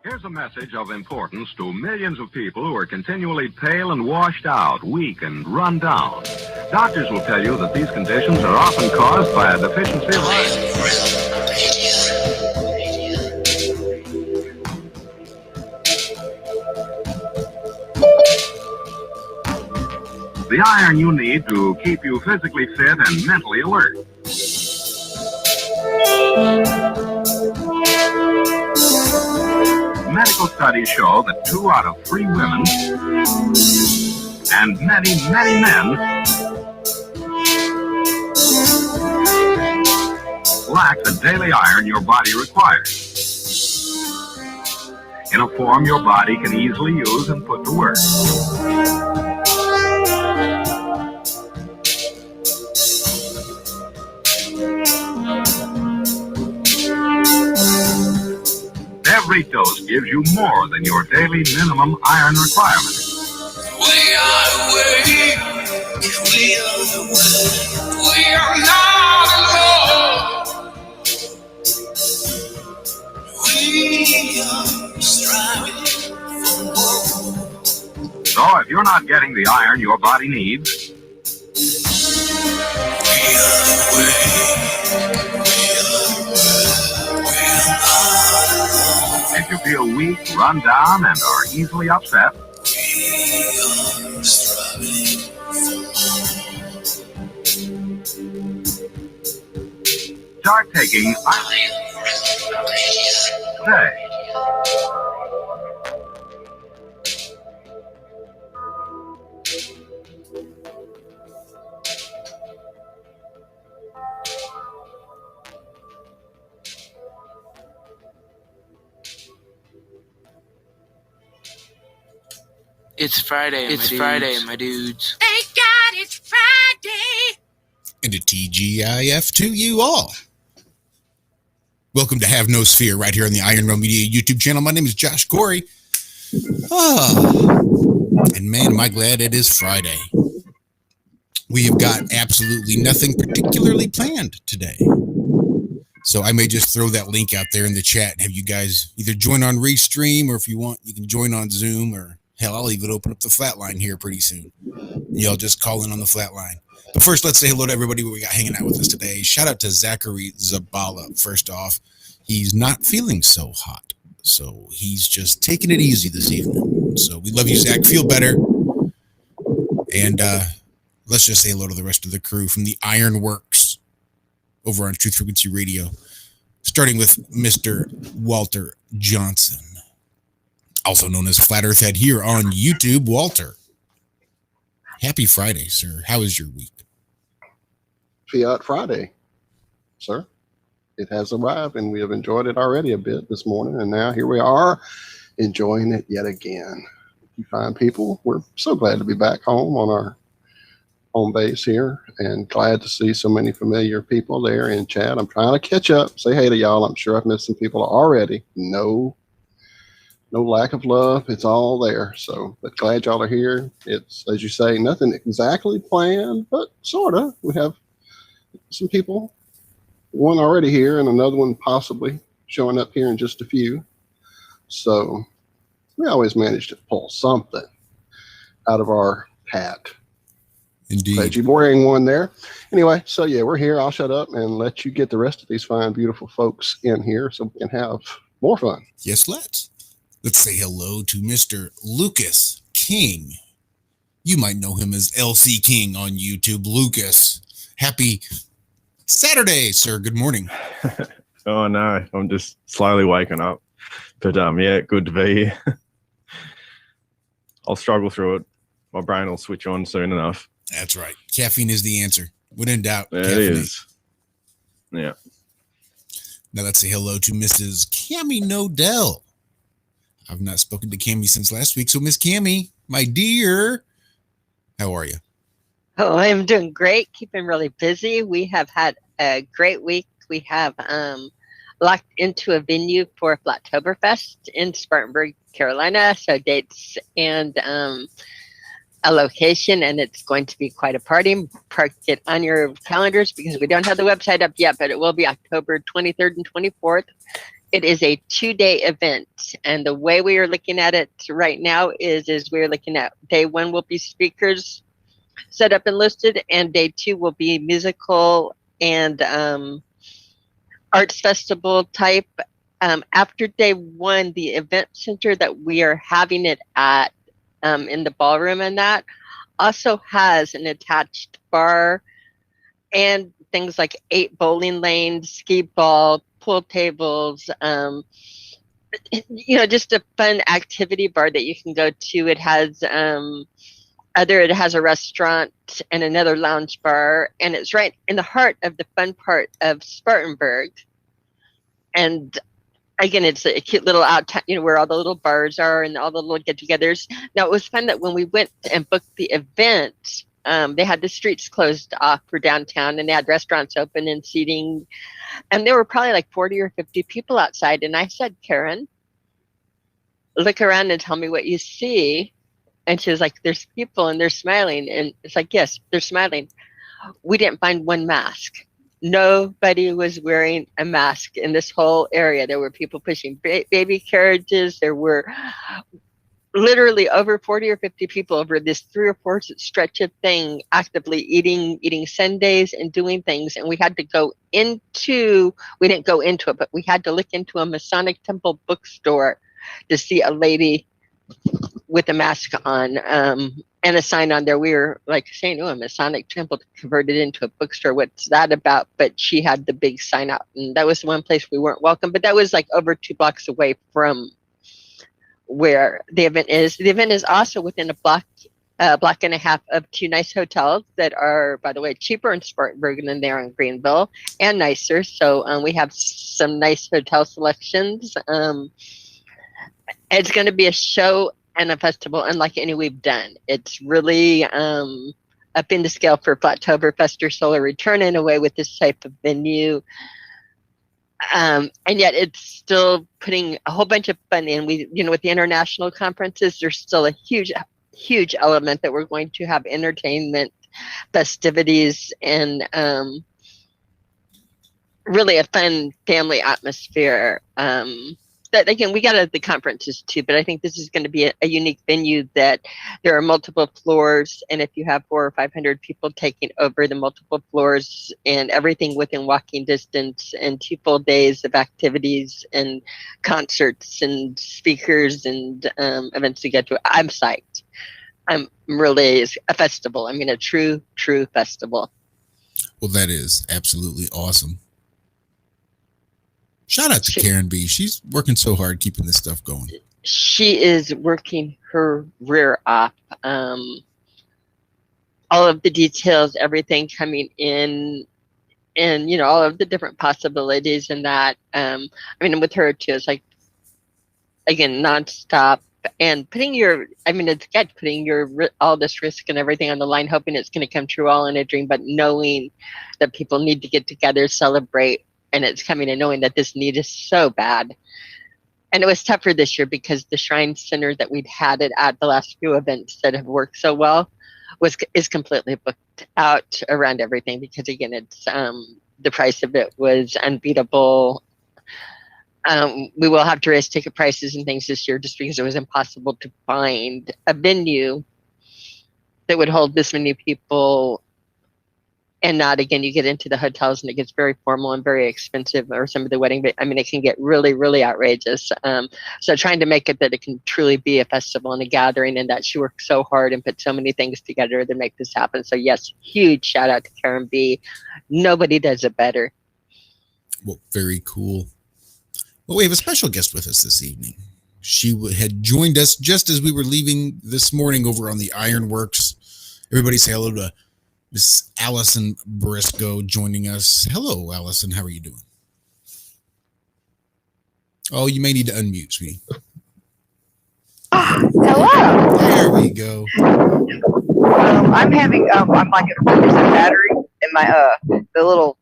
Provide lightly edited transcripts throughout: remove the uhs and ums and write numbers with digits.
Here's a message of importance to millions of people who are continually pale and washed out, weak and run down. Doctors will tell you that these conditions are often caused by a deficiency of iron. The iron you need to keep you physically fit and mentally alert. Medical studies show that 2 out of 3 women and many, many men lack the daily iron your body requires, in a form your body can easily use and put to work. Every dose gives you more than your daily minimum iron requirement. We are the way. We are the way. We are not alone. We are striving for more. So if you're not getting the iron your body needs, we are the way. if you feel weak, run down, and are easily upset, start taking iron today. It's Friday, my dudes. Thank God it's Friday. And a TGIF to you all. Welcome to Have No Sphere right here on the Iron Realm Media YouTube channel. My name is Josh Corey. And man, am I glad it is Friday. We have got absolutely nothing particularly planned today. So I may just throw that link out there in the chat and have you guys either join on Restream, or if you want, you can join on Zoom, or hell, I'll even open up the flatline here pretty soon. Y'all just call in on the flatline. But first, let's say hello to everybody we got hanging out with us today. Shout out to Zachary Zabala. First off, he's not feeling so hot, so he's just taking it easy this evening. So we love you, Zach. Feel better. And let's just say hello to the rest of the crew from the Ironworx over on Truth Frequency Radio, starting with Mr. Walter Johnson, also known as Flat Earth Head, here on YouTube. Walter, happy Friday, sir. How is your week? Fiat Friday, sir. It has arrived, and we have enjoyed it already a bit this morning, and now here we are enjoying it yet again. You fine people, we're so glad to be back home on our home base here, and glad to see so many familiar people there in chat. I'm trying to catch up, say hey to y'all. I'm sure I've missed some people already. No lack of love. It's all there. So, but glad y'all are here. It's, as you say, nothing exactly planned, but sort of. We have some people, one already here and another one possibly showing up here in just a few. So we always manage to pull something out of our hat. Indeed. Glad you're wearing one there. Anyway, so yeah, we're here. I'll shut up and let you get the rest of these fine, beautiful folks in here so we can have more fun. Yes, let's say hello to Mr. Lucas King. You might know him as LC King on YouTube. Lucas, happy Saturday, sir. Good morning. Oh no, I'm just slowly waking up. But yeah, good to be here. I'll struggle through it. My brain will switch on soon enough. That's right. Caffeine is the answer. When in doubt, It caffeine. is. Yeah. Now let's say hello to Mrs. Cammie Nodell. I've not spoken to Cammie since last week. So Miss Cammie, my dear, how are you? Oh, I'm doing great. Keeping really busy. We have had a great week. We have locked into a venue for Flattoberfest in Spartanburg, Carolina. So dates and a location, and it's going to be quite a party. Park it on your calendars because we don't have the website up yet, but it will be October 23rd and 24th. It is a 2-day event. And the way we are looking at it right now is we're looking at day 1 will be speakers set up and listed, and day 2 will be musical and arts festival type. After day 1, the event center that we are having it at in the ballroom and that also has an attached bar and things like 8 bowling lanes, skee ball, pool tables, just a fun activity bar that you can go to. It has it has a restaurant and another lounge bar, and it's right in the heart of the fun part of Spartanburg. And again, it's a cute little out, where all the little bars are and all the little get-togethers. Now, it was fun that when we went and booked the event, they had the streets closed off for downtown, and they had restaurants open and seating, and there were probably like 40 or 50 people outside. And I said, Karen, look around and tell me what you see. And she was like, there's people and they're smiling. And it's like, yes, they're smiling. We didn't find one mask. Nobody was wearing a mask in this whole area. There were people pushing baby carriages. There were literally over 40 or 50 people over this 3 or 4 stretch of thing actively eating sundaes and doing things. And we had to we didn't go into it, but we had to look into a Masonic Temple bookstore to see a lady with a mask on and a sign on there. We were like saying, a Masonic Temple converted into a bookstore. What's that about? But she had the big sign out, and that was the one place we weren't welcome. But that was like over 2 blocks away from where the event is. The event is also within a block and a half of 2 nice hotels that are, by the way, cheaper in Spartanburg than they are in Greenville, and nicer. So we have some nice hotel selections. It's going to be a show and a festival unlike any we've done. It's really up in the scale for Flattoberfest or Solar Return in a way with this type of venue. And yet it's still putting a whole bunch of fun in. With the international conferences, there's still a huge element that we're going to have entertainment, festivities, and really a fun family atmosphere. That again, we got at the conferences too, but I think this is going to be a unique venue that there are multiple floors, and if you have 400 or 500 people taking over the multiple floors and everything within walking distance, and 2 full days of activities and concerts and speakers and events to get to, I'm psyched. I'm really a festival. I mean, a true festival. Well, that is absolutely awesome. Shout out to Karen B. She's working so hard keeping this stuff going. She is working her rear off. All of the details, everything coming in, and all of the different possibilities and that. With her too, it's like, again, nonstop, and putting all this risk and everything on the line, hoping it's going to come true all in a dream, but knowing that people need to get together, celebrate. And it's coming, and knowing that this need is so bad. And it was tougher this year because the Shrine Center that we'd had it at the last few events that have worked so well is completely booked out around everything, because again, it's the price of it was unbeatable. We will have to raise ticket prices and things this year just because it was impossible to find a venue that would hold this many people. And not, again, you get into the hotels and it gets very formal and very expensive, or some of the wedding, but it can get really, really outrageous. So trying to make it that it can truly be a festival and a gathering, and that she worked so hard and put so many things together to make this happen. So yes, huge shout out to Karen B. Nobody does it better. Well, very cool. Well, we have a special guest with us this evening. She had joined us just as we were leaving this morning over on the Ironworx. Everybody say hello to Miss Allison Briscoe joining us. Hello, Allison. How are you doing? Oh, you may need to unmute, sweetie. Hello. There we go. I'm having I'm like at 4% battery, and my the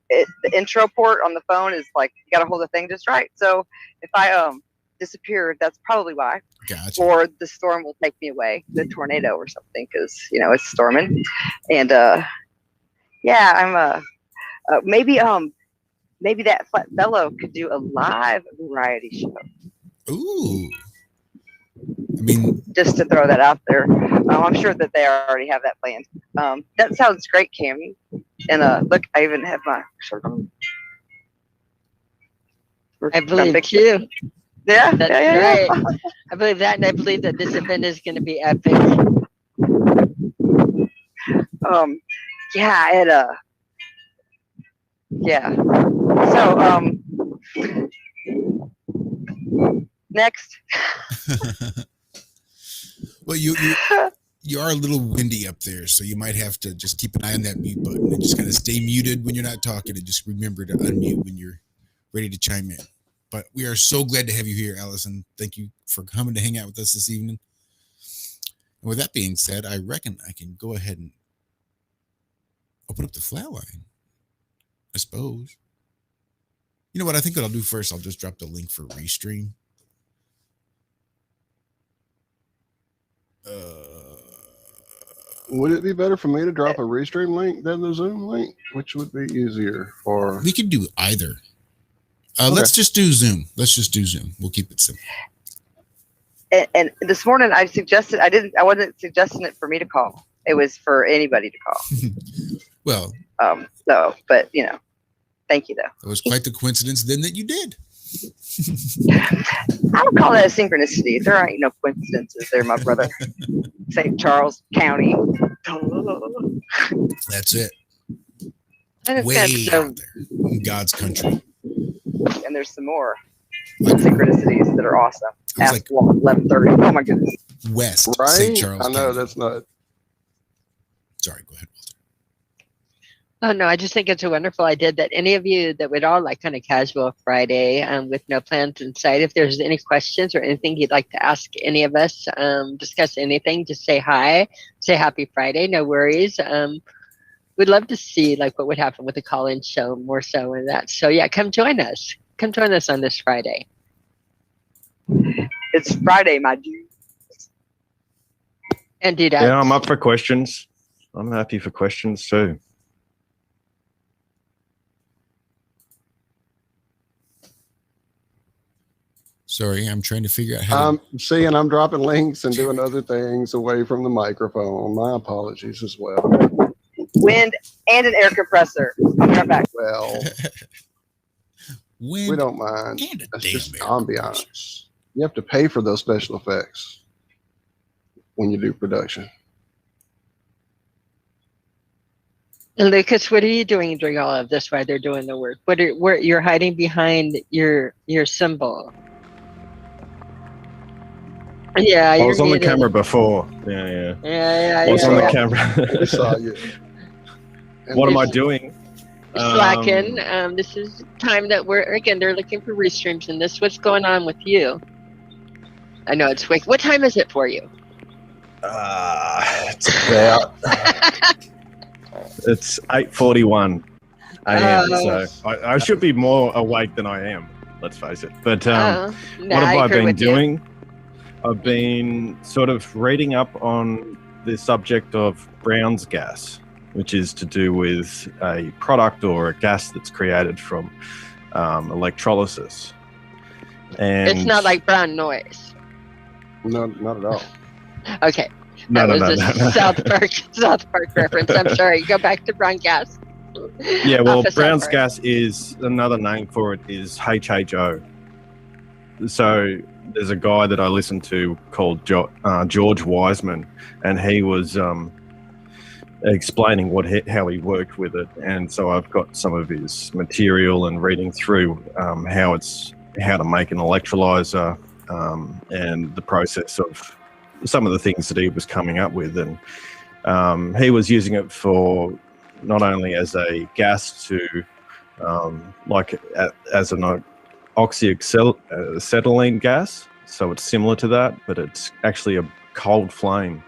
intro port on the phone is like, you got to hold the thing just right. So if I disappear, that's probably why. Gotcha. Or the storm will take me away, the tornado or something, because it's storming. And I'm maybe that fat fellow could do a live variety show. Ooh. I mean, just to throw that out there. I'm sure that they already have that planned. That sounds great, Cammy. And look, I even have my shirt on. I believe too. Yeah, That's yeah. right. I believe that, and I believe that this event is going to be epic. Yeah, yeah. So, next. Well, you are a little windy up there, so you might have to just keep an eye on that mute button and just kind of stay muted when you're not talking, and just remember to unmute when you're ready to chime in. But we are so glad to have you here, Allison. Thank you for coming to hang out with us this evening. And with that being said, I reckon I can go ahead and open up the flatline, I suppose. You know what? I think what I'll do first, I'll just drop the link for Restream. Would it be better for me to drop a Restream link than the Zoom link? Which would be easier for? We could do either. Okay. Let's just do Zoom. We'll keep it simple. And this morning I suggested I wasn't suggesting it for me to call. It was for anybody to call. Well, so, but thank you though. It was quite the coincidence then that you did. I don't call that a synchronicity. There ain't no coincidences there, my brother. St. Charles County. That's it. And it's Way out there in God's country. And there's some more synchronicities that are awesome. I was like, 11:30. Oh my goodness. West Right? St. Charles I know County. that's not. Sorry, go ahead, Walter. Oh no, I just think it's a wonderful idea that any of you that would all like kind of casual Friday with no plans in sight. If there's any questions or anything you'd like to ask any of us, discuss anything, just say hi, say happy Friday, no worries. We'd love to see like what would happen with the call-in show more so in that. So yeah, come join us. Come join us on this Friday. It's Friday, my dude. And dude, Yeah, I'm up for questions. I'm happy for questions too. Sorry, I'm trying to figure out how I'm seeing I'm dropping links and doing other things away from the microphone. My apologies as well. Wind and an air compressor. I'll be right back. Well, Wind we don't mind. and a That's damn just air ambiance. You have to pay for those special effects when you do production. And Lucas, what are you doing during all of this while they're doing the work? Where you're hiding behind your symbol? Yeah, I you're was on the muted. camera before. Yeah. Yeah, I was on the yeah. camera. We saw you. And What am I there's- doing? Slacking. This is time that they're looking for restreams, and this what's going on with you. I know it's quick. What time is it for you? It's about it's 8:41 a.m. So I should be more awake than I am. Let's face it. But what have I been doing? I've been sort of reading up on the subject of Brown's gas, which is to do with a product or a gas that's created from electrolysis. And It's not like brown noise. No, not at all. Okay. No. South Park reference. I'm sorry. Go back to brown gas. Yeah, well, Off of South Brown's Park. gas is another name for it is HHO. So there's a guy that I listen to called George Wiseman, and he was explaining how he worked with it. And so I've got some of his material and reading through how to make an electrolyzer and the process of some of the things that he was coming up with. And he was using it for not only as a gas to as an oxyacetylene gas, so it's similar to that, but it's actually a cold flame.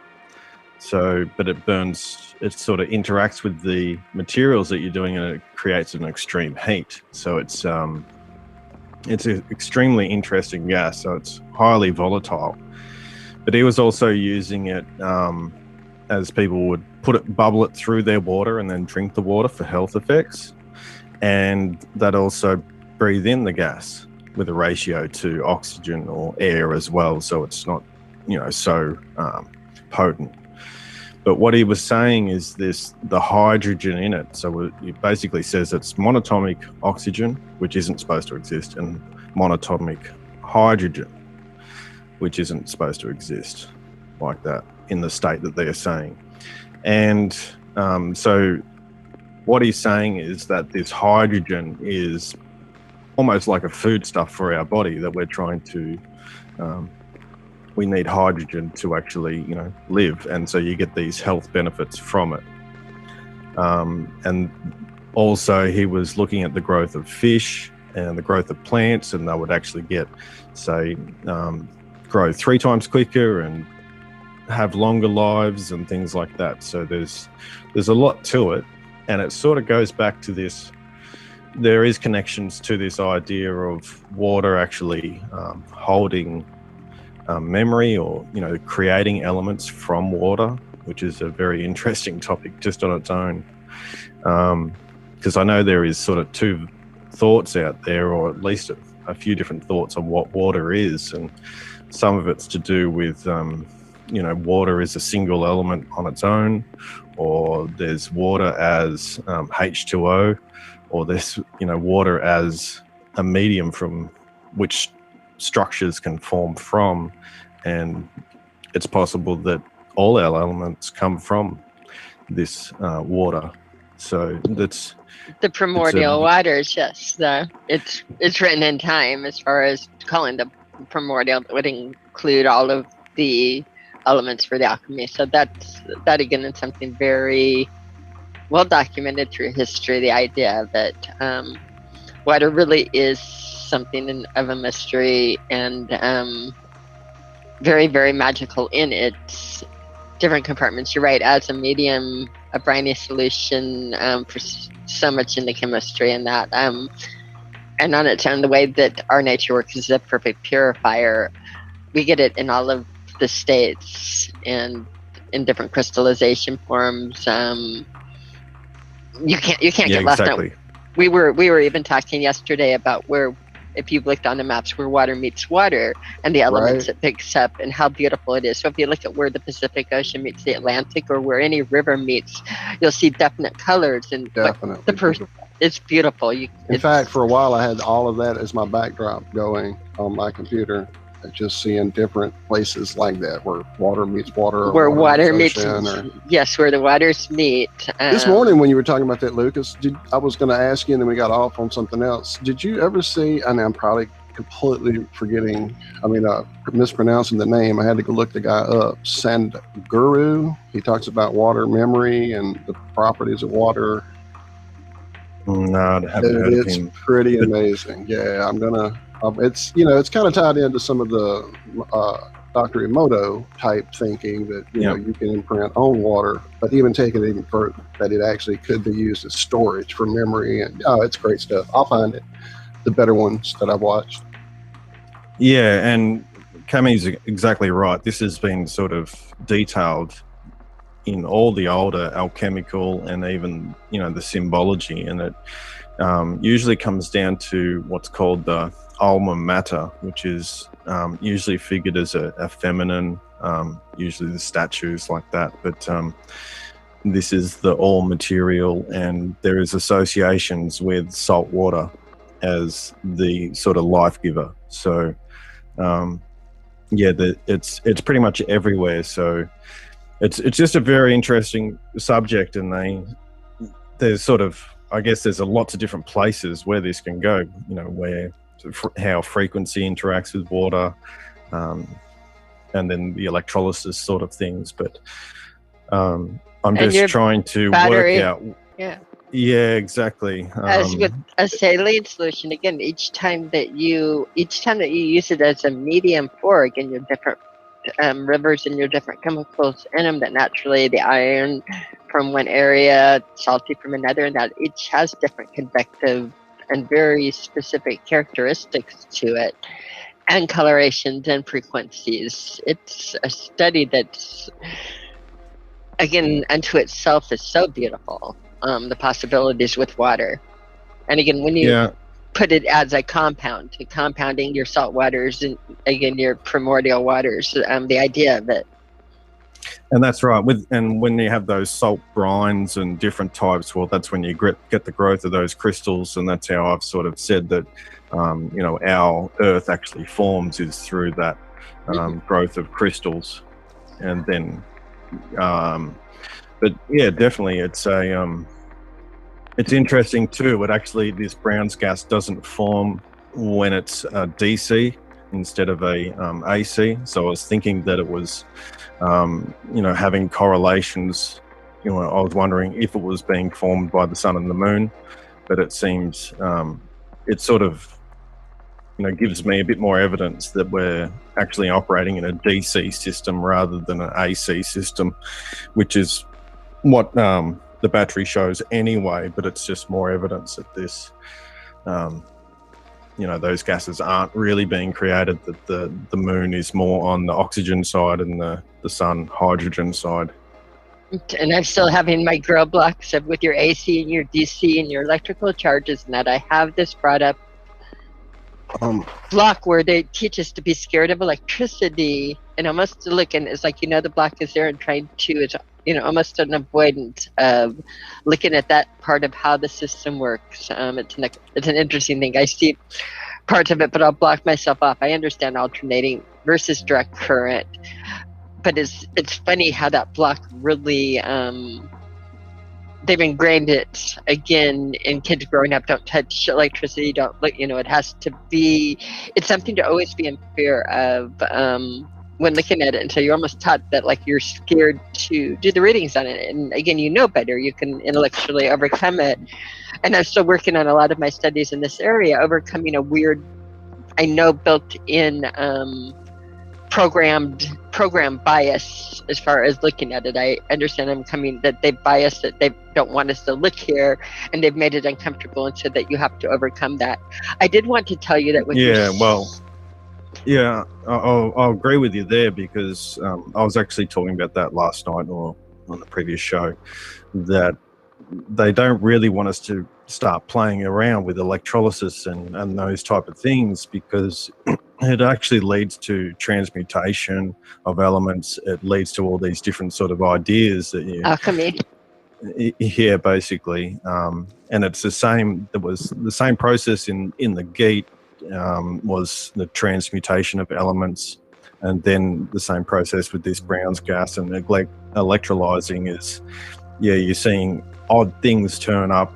So, but it burns, it sort of interacts with the materials that you're doing, and it creates an extreme heat. So it's an extremely interesting gas. So it's highly volatile. But he was also using it as people would bubble it through their water and then drink the water for health effects. And that also breathe in the gas. with a ratio to oxygen or air as well, so it's not, so potent. But what he was saying is the hydrogen in it. So it basically says it's monatomic oxygen, which isn't supposed to exist, and monatomic hydrogen, which isn't supposed to exist like that in the state that they're saying. And so what he's saying is that this hydrogen is almost like a foodstuff for our body that we're trying to, we need hydrogen to actually, live. And so you get these health benefits from it. And also he was looking at the growth of fish and the growth of plants, and they would actually get, say, grow 3 times quicker and have longer lives and things like that. So there's a lot to it, and it sort of goes back to this. There is connections to this idea of water actually holding memory, or creating elements from water, which is a very interesting topic just on its own. Because I know there is sort of 2 thoughts out there, or at least a few different thoughts on what water is, and some of it's to do with water is a single element on its own, or there's water as H2O, or there's water as a medium from which structures can form from, and it's possible that all our elements come from this water. So that's the primordial waters. Yes, it's written in time as far as calling the primordial. That would include all of the elements for the alchemy. So that again is something very well documented through history. The idea that water really is something of a mystery, and very, very magical in its different compartments. You're right, as a medium, a briny solution for so much in the chemistry, and that and on its own, the way that our nature works is a perfect purifier. We get it in all of the states and in different crystallization forms. You can't get left out. We were even talking yesterday about where, if you've looked on the maps, where water meets water and the elements it picks up and how beautiful it is. So if you look at where the Pacific Ocean meets the Atlantic, or where any river meets, you'll see definite colors, and it's beautiful. In fact, for a while I had all of that as my backdrop going on my computer, just seeing different places like that where water meets water, where water meets where the waters meet. This morning when you were talking about that, Lucas, I was going to ask you, and then we got off on something else. Did you ever see, and I'm probably completely mispronouncing the name, I had to go look the guy up, Sadhguru. He talks about water memory and the properties of water. No, I haven't heard of him. It's pretty amazing. Yeah, I'm gonna. It's kind of tied into some of the Dr. Emoto type thinking that you can imprint on water, but even taking it even further, that it actually could be used as storage for memory, and it's great stuff. I'll find it. The better ones that I've watched. Yeah, and Cami's exactly right. This has been sort of detailed in all the older alchemical and even the symbology, and it usually comes down to what's called the alma mater, which is usually figured as a feminine, usually the statues like that, but this is the all material, and there is associations with salt water as the sort of life giver. So it's pretty much everywhere. So it's just a very interesting subject, and there's sort of, I guess there's lots of different places where this can go, where how frequency interacts with water, and then the electrolysis sort of things. But I'm just trying to work out. Yeah, exactly. As with a saline solution, again, each time that you use it as a medium for, again, your different rivers and your different chemicals in them, that naturally the iron from one area, salty from another, and that each has different convective and very specific characteristics to it, and colorations and frequencies. It's a study that's, again, unto itself is so beautiful. The possibilities with water. And again, when you put it as a compound, compounding your salt waters and again your primordial waters. The idea of it. And that's right. And when you have those salt brines and different types, well, that's when you get the growth of those crystals, and that's how I've sort of said that, our Earth actually forms is through that growth of crystals, and then, but yeah, definitely, it's interesting too. It actually, this Brown's gas doesn't form when it's DC instead of a AC. So I was thinking that it was, having correlations. I was wondering if it was being formed by the sun and the moon, but it seems it sort of, gives me a bit more evidence that we're actually operating in a DC system rather than an AC system, which is what the battery shows anyway, but it's just more evidence that this, those gases aren't really being created, that the moon is more on the oxygen side and the sun hydrogen side. And I'm still having my grill blocks of with your AC and your DC and your electrical charges, and that I have this brought up block where they teach us to be scared of electricity, and almost looking, it's like, the block is there and trying to, it's almost an avoidance of looking at that part of how the system works. It's an interesting thing. I see parts of it, but I'll block myself off. I understand alternating versus direct current, but it's funny how that block really they've ingrained it again in kids growing up. Don't touch electricity, don't look, it has to be, it's something to always be in fear of when looking at it. And so you're almost taught that, like, you're scared to do the readings on it, and again, better, you can intellectually overcome it. And I'm still working on a lot of my studies in this area, overcoming a weird, I know, built-in program bias as far as looking at it. I understand that they bias it, they don't want us to look here, and they've made it uncomfortable, and so that you have to overcome that. I did want to tell you that with I'll agree with you there, because I was actually talking about that last night or on the previous show, that they don't really want us to start playing around with electrolysis and those type of things, because it actually leads to transmutation of elements. It leads to all these different sort of ideas that you alchemy. Yeah, basically, and it's the same. It was the same process in the Geet, was the transmutation of elements, and then the same process with this Brown's gas and electrolyzing is, you're seeing odd things turn up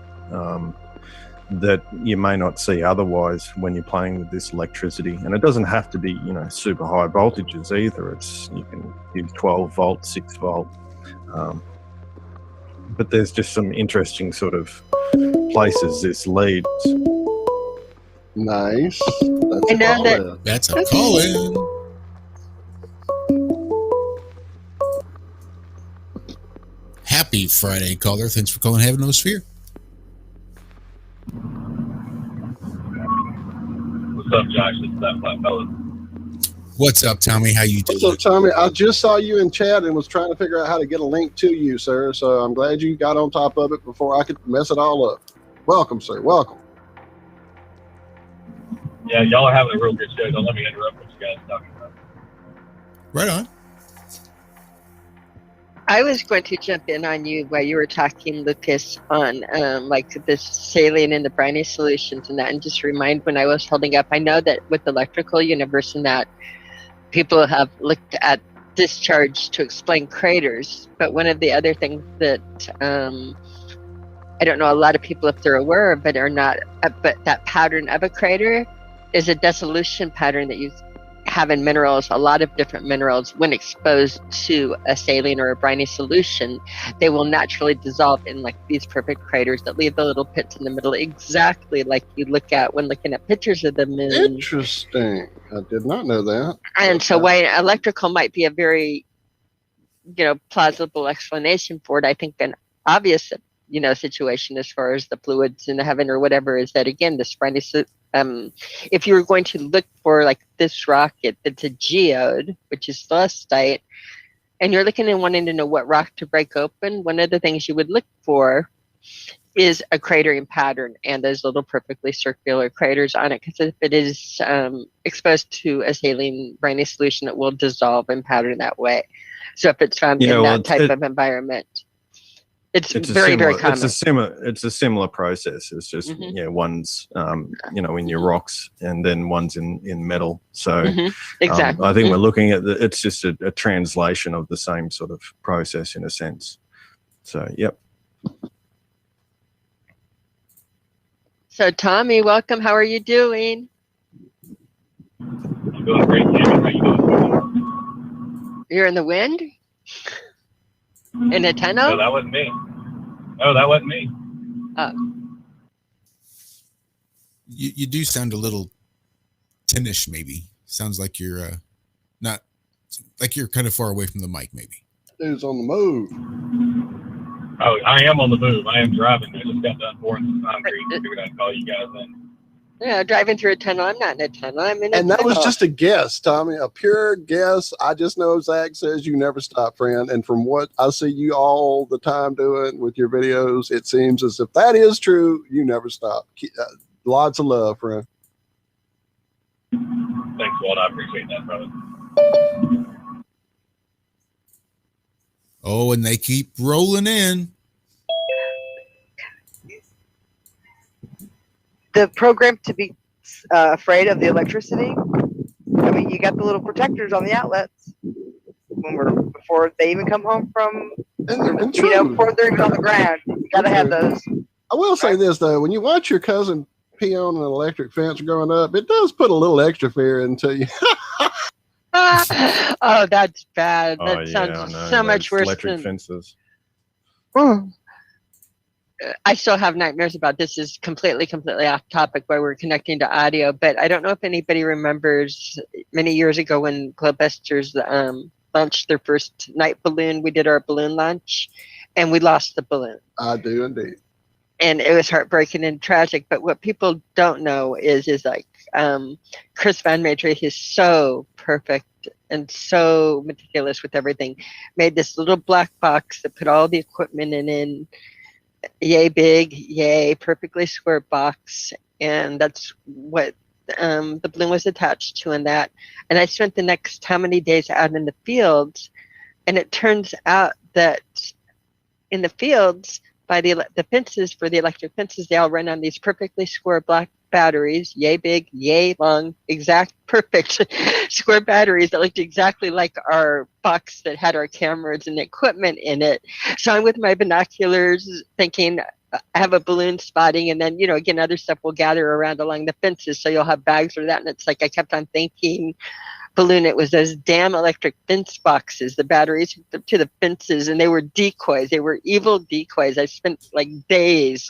that you may not see otherwise when you're playing with this electricity. And it doesn't have to be, super high voltages either. You can use 12 volt, 6 volt. But there's just some interesting sort of places this leads. Nice. That's a call-in. Happy Friday, caller. Thanks for calling Have No Sphere. What's up, Josh? It's that flat fella. What's up, Tommy? How you doing? What's up, Tommy? I just saw you in chat and was trying to figure out how to get a link to you, sir. So I'm glad you got on top of it before I could mess it all up. Welcome, sir. Welcome. Yeah, y'all are having a real good show. Don't let me interrupt what you guys are talking about. Right on. I was going to jump in on you while you were talking, Lucas, on like this saline and the briny solutions and that, and just remind when I was holding up, I know that with electrical universe and that, people have looked at discharge to explain craters, but one of the other things that I don't know a lot of people if they're aware of, but are not, but that pattern of a crater is a dissolution pattern that you have in minerals. A lot of different minerals, when exposed to a saline or a briny solution, they will naturally dissolve in like these perfect craters that leave the little pits in the middle, exactly like you look at when looking at pictures of the moon. Interesting. I did not know that. And so why electrical might be a very, plausible explanation for it, I think an obvious, situation as far as the fluids in the heaven or whatever is that, again, this briny if you were going to look for like this rocket that's a geode, which is celestite, and you're looking and wanting to know what rock to break open, one of the things you would look for is a cratering pattern and those little perfectly circular craters on it. Because if it is exposed to a saline briny solution, it will dissolve and pattern that way. So if it's found in that type of environment, it's very, very common. It's a similar process. It's just one's in your rocks and then one's in metal. So exactly. I think we're looking at it's just a translation of the same sort of process in a sense. So yep. So Tommy, welcome. How are you doing? I'm doing great, Tammy. How you doing? You're in the wind? In a tunnel? No, that wasn't me. No, that wasn't me. You do sound a little tinnish, maybe. Sounds like you're not, like you're kind of far away from the mic, maybe. Dude's on the move. Oh, I am on the move. I am driving. I just got done pouring some concrete. I figured I'd call you guys in. Yeah, driving through a tunnel. I'm not in a tunnel. I'm in a tunnel. And that was just a guess, Tommy, a pure guess. I just know Zach says you never stop, friend. And from what I see you all the time doing with your videos, it seems as if that is true, you never stop. Lots of love, friend. Thanks, Walt. I appreciate that, brother. Oh, and they keep rolling in. The program to be afraid of the electricity. I mean, you got the little protectors on the outlets before they even come home from, before they're even on the ground. You got to have those. I will say this, though. When you watch your cousin pee on an electric fence growing up, it does put a little extra fear into you. Oh, that's bad. That sounds so much worse electric than fences. I still have nightmares about this. Is completely off topic where we're connecting to audio, but I don't know if anybody remembers many years ago when Globusters launched their first night balloon. We did our balloon launch and we lost the balloon. I do indeed. And it was heartbreaking and tragic. But what people don't know is like Chris Van Maitre, he's so perfect and so meticulous with everything, made this little black box that put all the equipment in yay big, yay perfectly square box, and that's what the balloon was attached to in that. And I spent the next how many days out in the fields, and it turns out that in the fields by the fences, for the electric fences, they all run on these perfectly square black batteries, yay big, yay long, exact perfect square batteries that looked exactly like our box that had our cameras and equipment in it. So I'm with my binoculars thinking I have a balloon spotting, and then, again, other stuff will gather around along the fences. So you'll have bags or that. And it's like I kept on thinking balloon, it was those damn electric fence boxes, the batteries hooked up to the fences, and they were decoys. They were evil decoys. I spent like days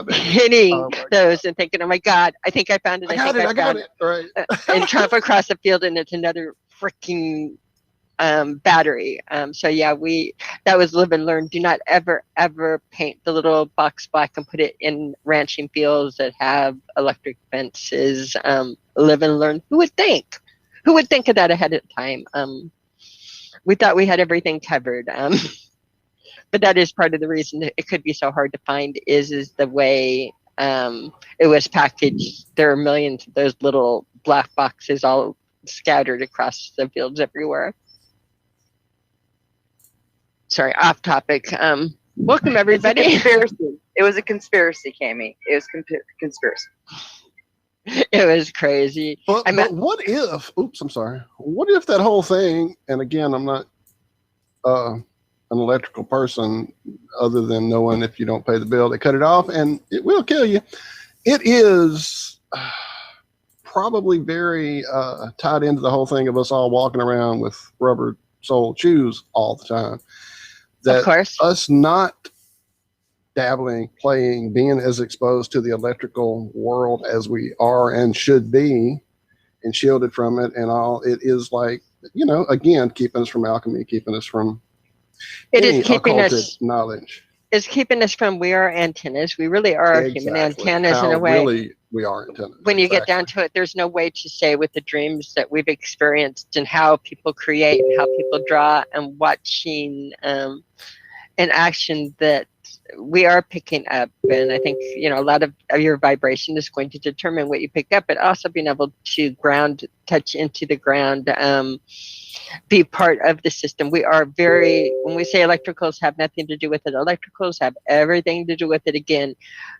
hitting those and thinking, oh my God, I think I found it. I got it. Right. And trump across the field, and it's another freaking battery. So yeah, that was live and learn. Do not ever paint the little box black and put it in ranching fields that have electric fences. Live and learn. Who would think of that ahead of time? We thought we had everything covered. But that is part of the reason that it could be so hard to find is the way it was packaged. There are millions of those little black boxes all scattered across the fields everywhere. Sorry, off topic. Welcome everybody. It was a conspiracy, Cammie. It was conspiracy. It was crazy. But what if? Oops, I'm sorry. What if that whole thing? And again, I'm not an electrical person, other than knowing if you don't pay the bill, they cut it off, and it will kill you. It is probably very tied into the whole thing of us all walking around with rubber-soled shoes all the time. That of course, us not dabbling, playing, being as exposed to the electrical world as we are and should be, and shielded from it and all, it is like, again, keeping us from alchemy, keeping us from keeping us knowledge. It's keeping us from, we are antennas. We really are human antennas in a way. Really, we are antennas. When you get down to it, there's no way to say with the dreams that we've experienced and how people create and how people draw, and watching an action that we are picking up, and I think, you know, a lot of your vibration is going to determine what you pick up, but also being able to touch into the ground, be part of the system. We are when we say electricals have nothing to do with it, electricals have everything to do with it. Again,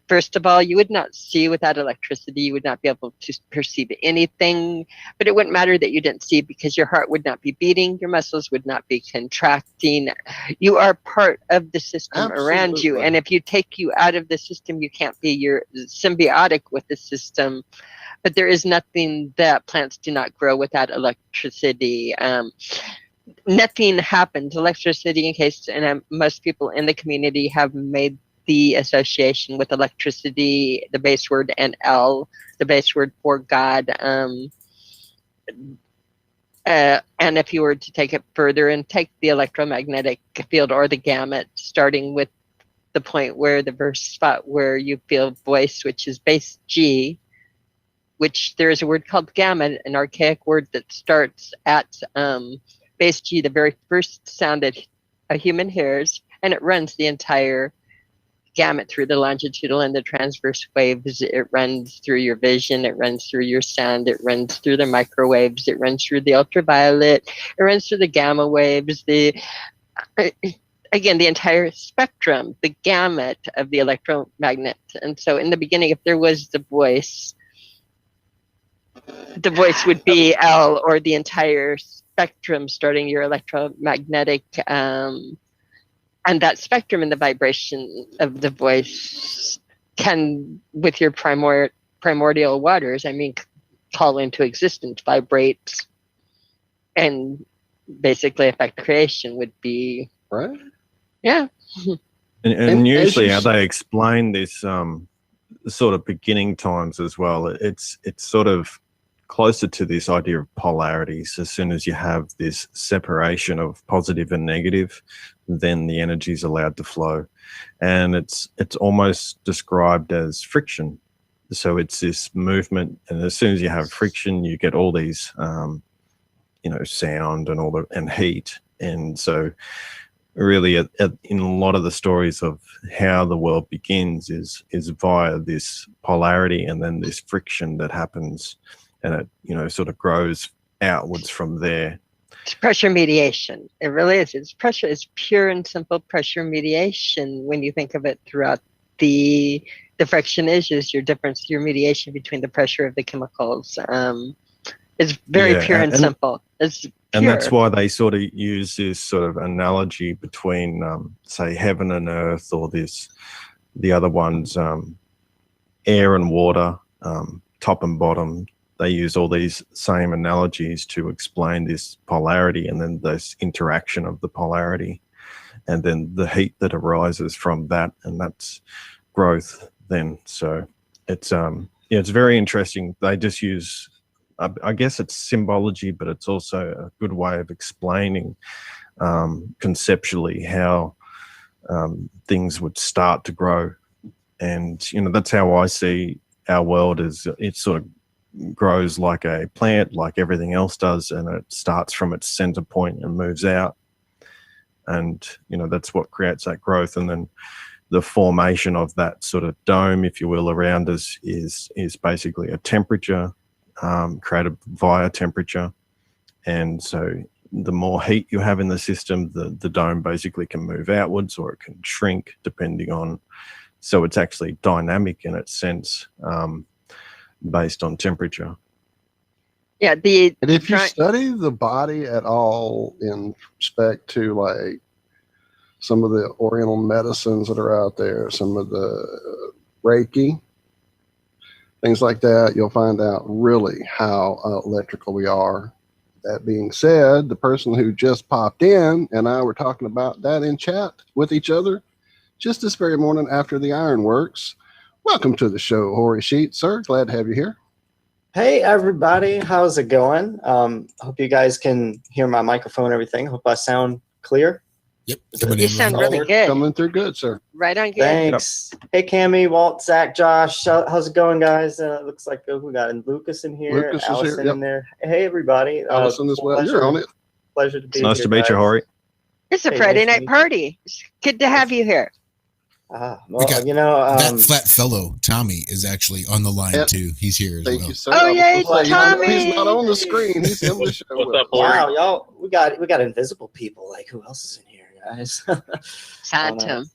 first of all, you would not see without electricity. You would not be able to perceive anything, but it wouldn't matter that you didn't see, because your heart would not be beating, your muscles would not be contracting. You are part of the system around you. Absolutely. And if you take you out of the system, you can't be. You're symbiotic with the system. But there is nothing that plants do not grow without electricity. Nothing happens. Electricity, in case, and most people in the community have made the association with electricity, the base word, and El, the base word for God. And if you were to take it further and take the electromagnetic field or the gamut, starting with the point where the first spot where you feel voice, which is base G, which there is a word called gamut, an archaic word that starts at base G, the very first sound that a human hears, and it runs the entire gamut through the longitudinal and the transverse waves. It runs through your vision, it runs through your sound, it runs through the microwaves, it runs through the ultraviolet, it runs through the gamma waves, again, the entire spectrum, the gamut of the electromagnet. And so in the beginning, if there was the voice would be L, or the entire spectrum, starting your electromagnetic, and that spectrum and the vibration of the voice can, with your primordial waters, I mean, call into existence, vibrate, and basically affect creation would be, right? Yeah. And usually how they explain this sort of beginning times as well, it's sort of closer to this idea of polarities. As soon as you have this separation of positive and negative, then the energy is allowed to flow, and it's almost described as friction. So it's this movement, and as soon as you have friction, you get all these sound and heat. And so really in a lot of the stories of how the world begins is via this polarity and then this friction that happens, and it sort of grows outwards from there. It's pressure mediation. It really is. It's pressure. It's pure and simple pressure mediation when you think of it throughout the friction is your difference, your mediation between the pressure of the chemicals. It's very pure and simple. It's pure. And that's why they sort of use this sort of analogy between, say, heaven and earth, or the other ones, air and water, top and bottom. They use all these same analogies to explain this polarity, and then this interaction of the polarity, and then the heat that arises from that, and that's growth then. So it's it's very interesting. They just use, I guess it's symbology, but it's also a good way of explaining conceptually how things would start to grow. And that's how I see our world, is it sort of grows like a plant, like everything else does, and it starts from its center point and moves out, and that's what creates that growth. And then the formation of that sort of dome, if you will, around us is basically a temperature created via temperature. And so the more heat you have in the system, the dome basically can move outwards, or it can shrink depending on, so it's actually dynamic in its sense, based on temperature. Yeah, and if you study the body at all in respect to like some of the oriental medicines that are out there, some of the Reiki, things like that, you'll find out really how electrical we are. That being said, the person who just popped in and I were talking about that in chat with each other just this very morning after the Ironworx. Welcome to the show, Hoary Sheet, sir. Glad to have you here. Hey, everybody. How's it going? Hope you guys can hear my microphone and everything. Hope I sound clear. Yep. You sound really good. Coming through good, sir. Right on good. Thanks. Yep. Hey, Cammie, Walt, Zach, Josh. How's it going, guys? Looks like we got Lucas in here. Lucas Allison is here. Yep. in there. Hey, everybody. Allison as well. You're on it. Pleasure to be here. Nice to meet you, Hori. It's a Friday night party. It's good to have you here. We got you know, that flat fellow Tommy is actually on the line Yep. too. He's here as Thank well. you, sir. Oh, I was yay, gonna say, Tommy! he's not on the screen. He's in the show. What's with up, us. Lori? wow, y'all, we got invisible people. Like, who else is in here, guys? Phantom.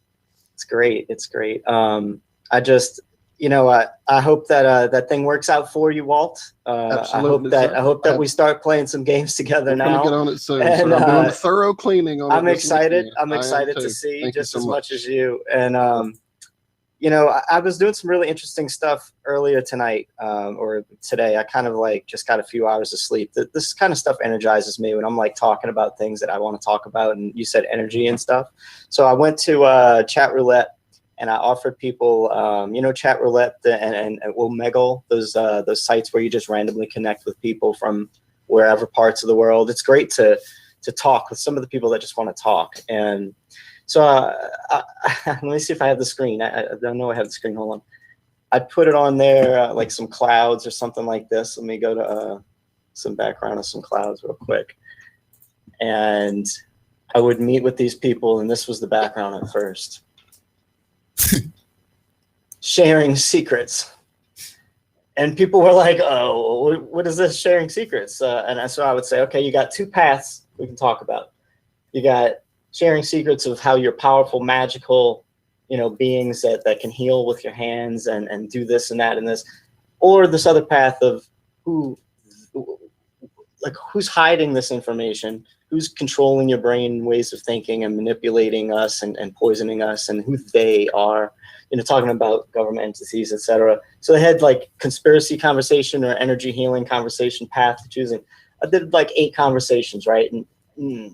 It's great. It's great. I just, you know, I hope that that thing works out for you, Walt. Absolutely, I hope that we start playing some games together We're now. gonna get on it soon. And, sir. I'm doing a thorough cleaning on it. I'm this excited. weekend. I'm I am excited too. to see Thank you just so as much as you. And you know, I was doing some really interesting stuff earlier tonight or today. I kind of like just got a few hours of sleep. This kind of stuff energizes me when I'm like talking about things that I want to talk about. And you said energy and stuff. So I went to Chat Roulette and I offered people, you know, Chat Roulette and Omegle, those sites where you just randomly connect with people from wherever parts of the world. It's great to talk with some of the people that just want to talk. And so let me see if I have the screen. I don't know I have the screen. Hold on. I put it on there like some clouds or something like this. Let me go to some background of some clouds real quick. And I would meet with these people, and this was the background at first. Sharing secrets. And people were like, oh, what is this sharing secrets? And so I would say, okay, you got two paths we can talk about. You got sharing secrets of how you're powerful, magical, you know, beings that can heal with your hands and do this and that and this, or this other path of who's hiding this information, who's controlling your brain ways of thinking and manipulating us and poisoning us, and who they are, you know, talking about government entities, etc. So they had like conspiracy conversation or energy healing conversation path to choosing. I did like 8 conversations, right? And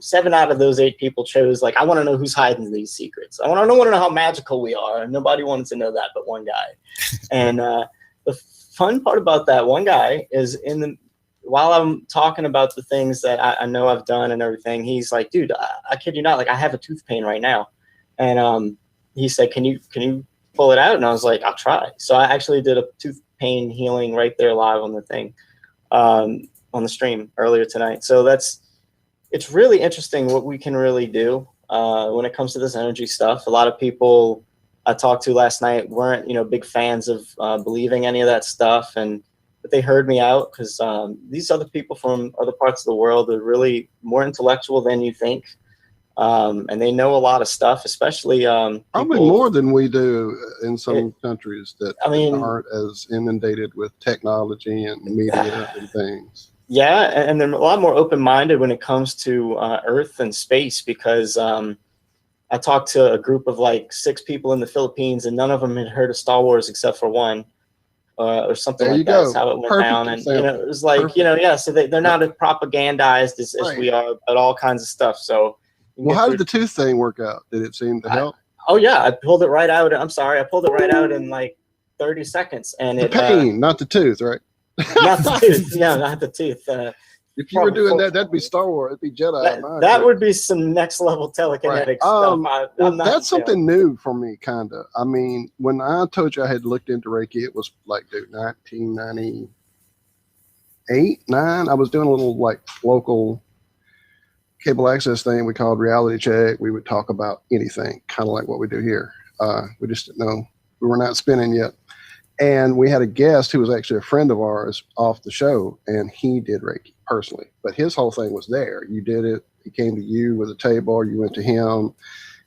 7 out of those 8 people chose, like, I want to know who's hiding these secrets. I want to know how magical we are. And nobody wanted to know that but one guy. And the fun part about that one guy is while I'm talking about the things that I know I've done and everything, he's like, dude, I kid you not, like I have a tooth pain right now. And he said, can you pull it out? And I was like, I'll try. So I actually did a tooth pain healing right there live on the thing, on the stream earlier tonight. So it's really interesting what we can really do when it comes to this energy stuff. A lot of people I talked to last night weren't, you know, big fans of believing any of that stuff, but they heard me out because these other people from other parts of the world are really more intellectual than you think, and they know a lot of stuff, especially probably people, more than we do in some countries that aren't as inundated with technology and media and things. Yeah, and they're a lot more open-minded when it comes to Earth and space, because I talked to a group of like 6 people in the Philippines, and none of them had heard of Star Wars except for one, or something like that. That's how it went down. And you know, it was like, you know, yeah. So they're not as propagandized as we are, but all kinds of stuff. So, well, how did the tooth thing work out? Did it seem to help? Oh yeah, I pulled it right out. I'm sorry, I pulled it right out in like 30 seconds, and the pain, not the tooth, right? Not the tooth. Yeah, not the tooth. If you were doing that, that'd be Star Wars. It'd be Jedi. That would be some next level telekinetic stuff. Well, that's something new for me, kind of. I mean, when I told you I had looked into Reiki, it was like, dude, 1998, 9. I was doing a little like local cable access thing we called Reality Check. We would talk about anything, kind of like what we do here. We just didn't know. We were not spinning yet. And we had a guest who was actually a friend of ours off the show, and he did Reiki personally. But his whole thing was there. You did it. He came to you with a table. You went to him.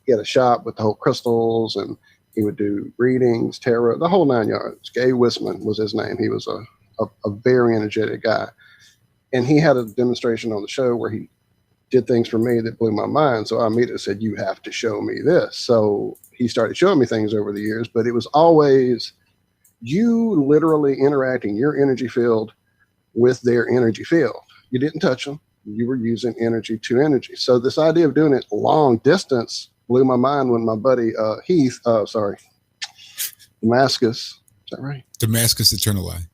He had a shop with the whole crystals, and he would do readings, tarot, the whole 9 yards. Gay Wisman was his name. He was a very energetic guy. And he had a demonstration on the show where he did things for me that blew my mind. So I immediately said, you have to show me this. So he started showing me things over the years, but it was always you literally interacting your energy field with their energy field. You didn't touch them. You were using energy to energy. So this idea of doing it long distance blew my mind when my buddy Damascus, is that right? Damascus Eternal Eye.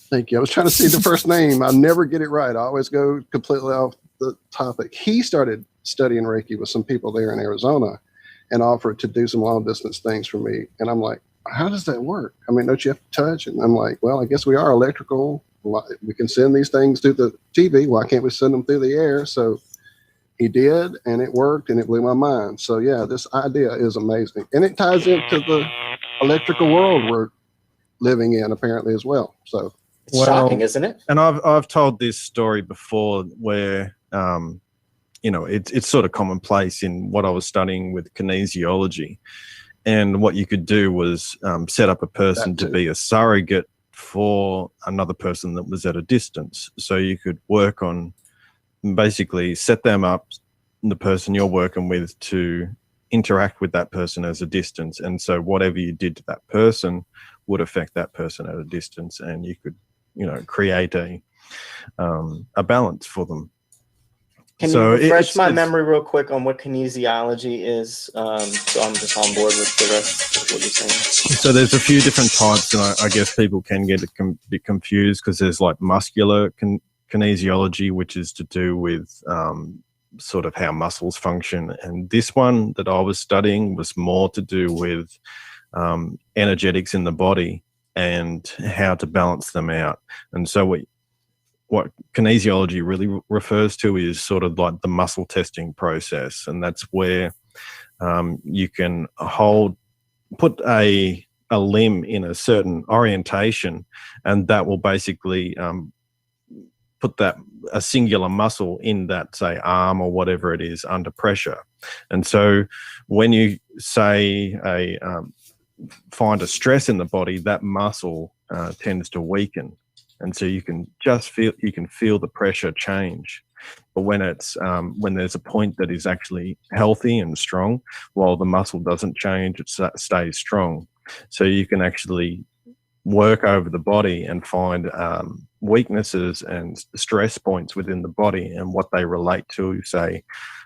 Thank you. I was trying to see the first name. I never get it right. I always go completely off the topic. He started studying Reiki with some people there in Arizona and offered to do some long distance things for me. And I'm like, how does that work? I mean, don't you have to touch? And I'm like, well, I guess we are electrical. We can send these things through the TV. Why can't we send them through the air? So he did, and it worked, and it blew my mind. So yeah, this idea is amazing, and it ties into the electrical world we're living in apparently as well. So It's shocking, isn't it? And I've told this story before where it's sort of commonplace in what I was studying with kinesiology, and what you could do was set up a person to be a surrogate for another person that was at a distance. So you could work on, basically set them up, the person you're working with, to interact with that person as a distance. And so whatever you did to that person would affect that person at a distance, and you could, create a balance for them. Can you refresh my memory real quick on what kinesiology is? So I'm just on board with the rest of what you're saying. So there's a few different types, and I guess people can get a bit confused because there's like muscular kinesiology, which is to do with sort of how muscles function. And this one that I was studying was more to do with energetics in the body and how to balance them out. And so what kinesiology really refers to is sort of like the muscle testing process. And that's where you can put a limb in a certain orientation, and that will basically put a singular muscle in that, say, arm or whatever it is, under pressure. And so when you find a stress in the body, that muscle tends to weaken. And so you can feel the pressure change. But when there's a point that is actually healthy and strong, while the muscle doesn't change, it stays strong. So you can actually work over the body and find weaknesses and stress points within the body and what they relate to, say,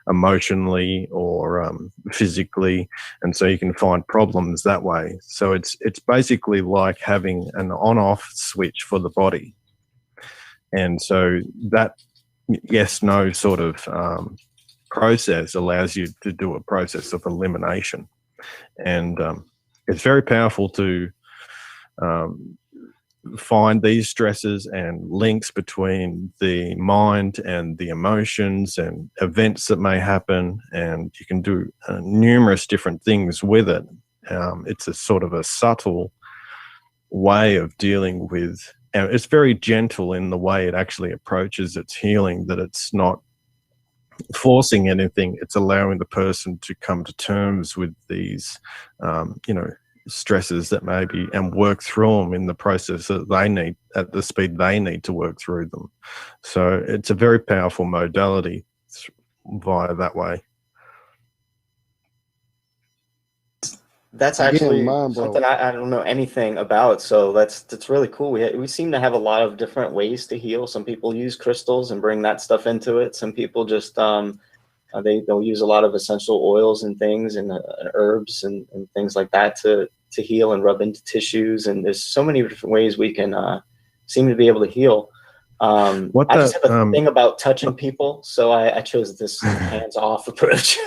emotionally or physically. And so you can find problems that way. So it's basically like having an on-off switch for the body. And so that yes-no sort of process allows you to do a process of elimination. And it's very powerful to find these stresses and links between the mind and the emotions and events that may happen, and you can do numerous different things with it. It's a sort of a subtle way of dealing with, and it's very gentle in the way it actually approaches its healing, that it's not forcing anything, it's allowing the person to come to terms with these stresses that may be, and work through them in the process that they need, at the speed they need to work through them. So it's a very powerful modality via that way. That's actually something I don't know anything about, so that's really cool. We seem to have a lot of different ways to heal. Some people use crystals and bring that stuff into it. Some people just they'll use a lot of essential oils and things and herbs and things like that to heal and rub into tissues. And there's so many different ways we can seem to be able to heal. I just have a thing about touching people, so I chose this hands-off approach.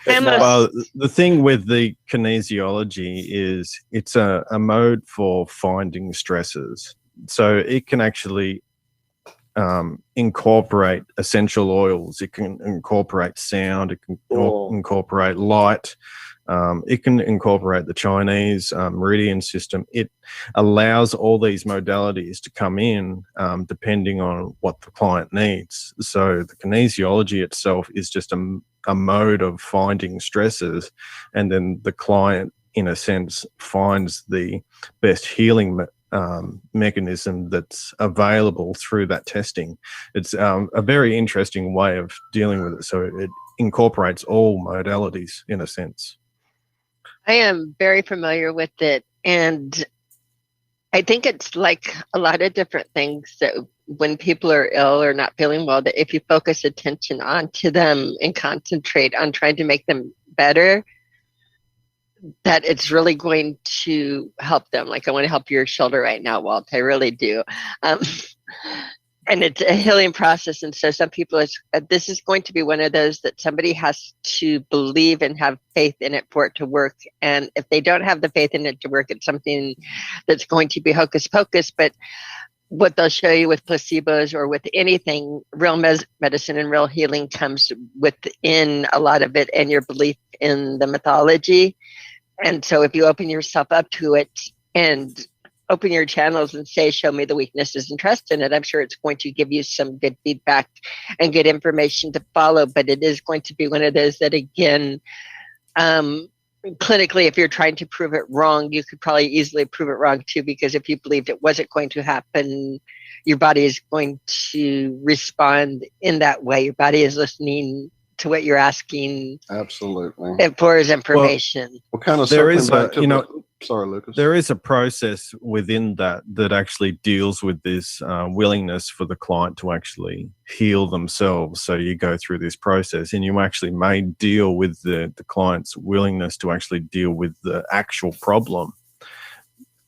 Well, the thing with the kinesiology is it's a mode for finding stresses. So it can actually incorporate essential oils. It can incorporate sound. It can incorporate light. It can incorporate the Chinese meridian system. It allows all these modalities to come in depending on what the client needs. So the kinesiology itself is just a mode of finding stresses, and then the client, in a sense, finds the best healing mechanism that's available through that testing. It's a very interesting way of dealing with it. So it incorporates all modalities, in a sense. I am very familiar with it, and I think it's like a lot of different things that when people are ill or not feeling well, that if you focus attention onto them and concentrate on trying to make them better, that it's really going to help them. Like, I want to help your shoulder right now, Walt. I really do. And it's a healing process. And so some people, this is going to be one of those that somebody has to believe and have faith in it for it to work. And if they don't have the faith in it to work, it's something that's going to be hocus pocus. But what they'll show you with placebos or with anything, real medicine and real healing comes within a lot of it and your belief in the mythology. And so if you open yourself up to it and open your channels and say, show me the weaknesses and trust in it, I'm sure it's going to give you some good feedback and good information to follow. But it is going to be one of those that, again, clinically, if you're trying to prove it wrong, you could probably easily prove it wrong too, because if you believed it wasn't going to happen, your body is going to respond in that way. Your body is listening to what you're asking. Absolutely. For his information. What kind of there is back to you know, sorry, Lucas. there is a process within that actually deals with this willingness for the client to actually heal themselves. So you go through this process, and you actually may deal with the client's willingness to actually deal with the actual problem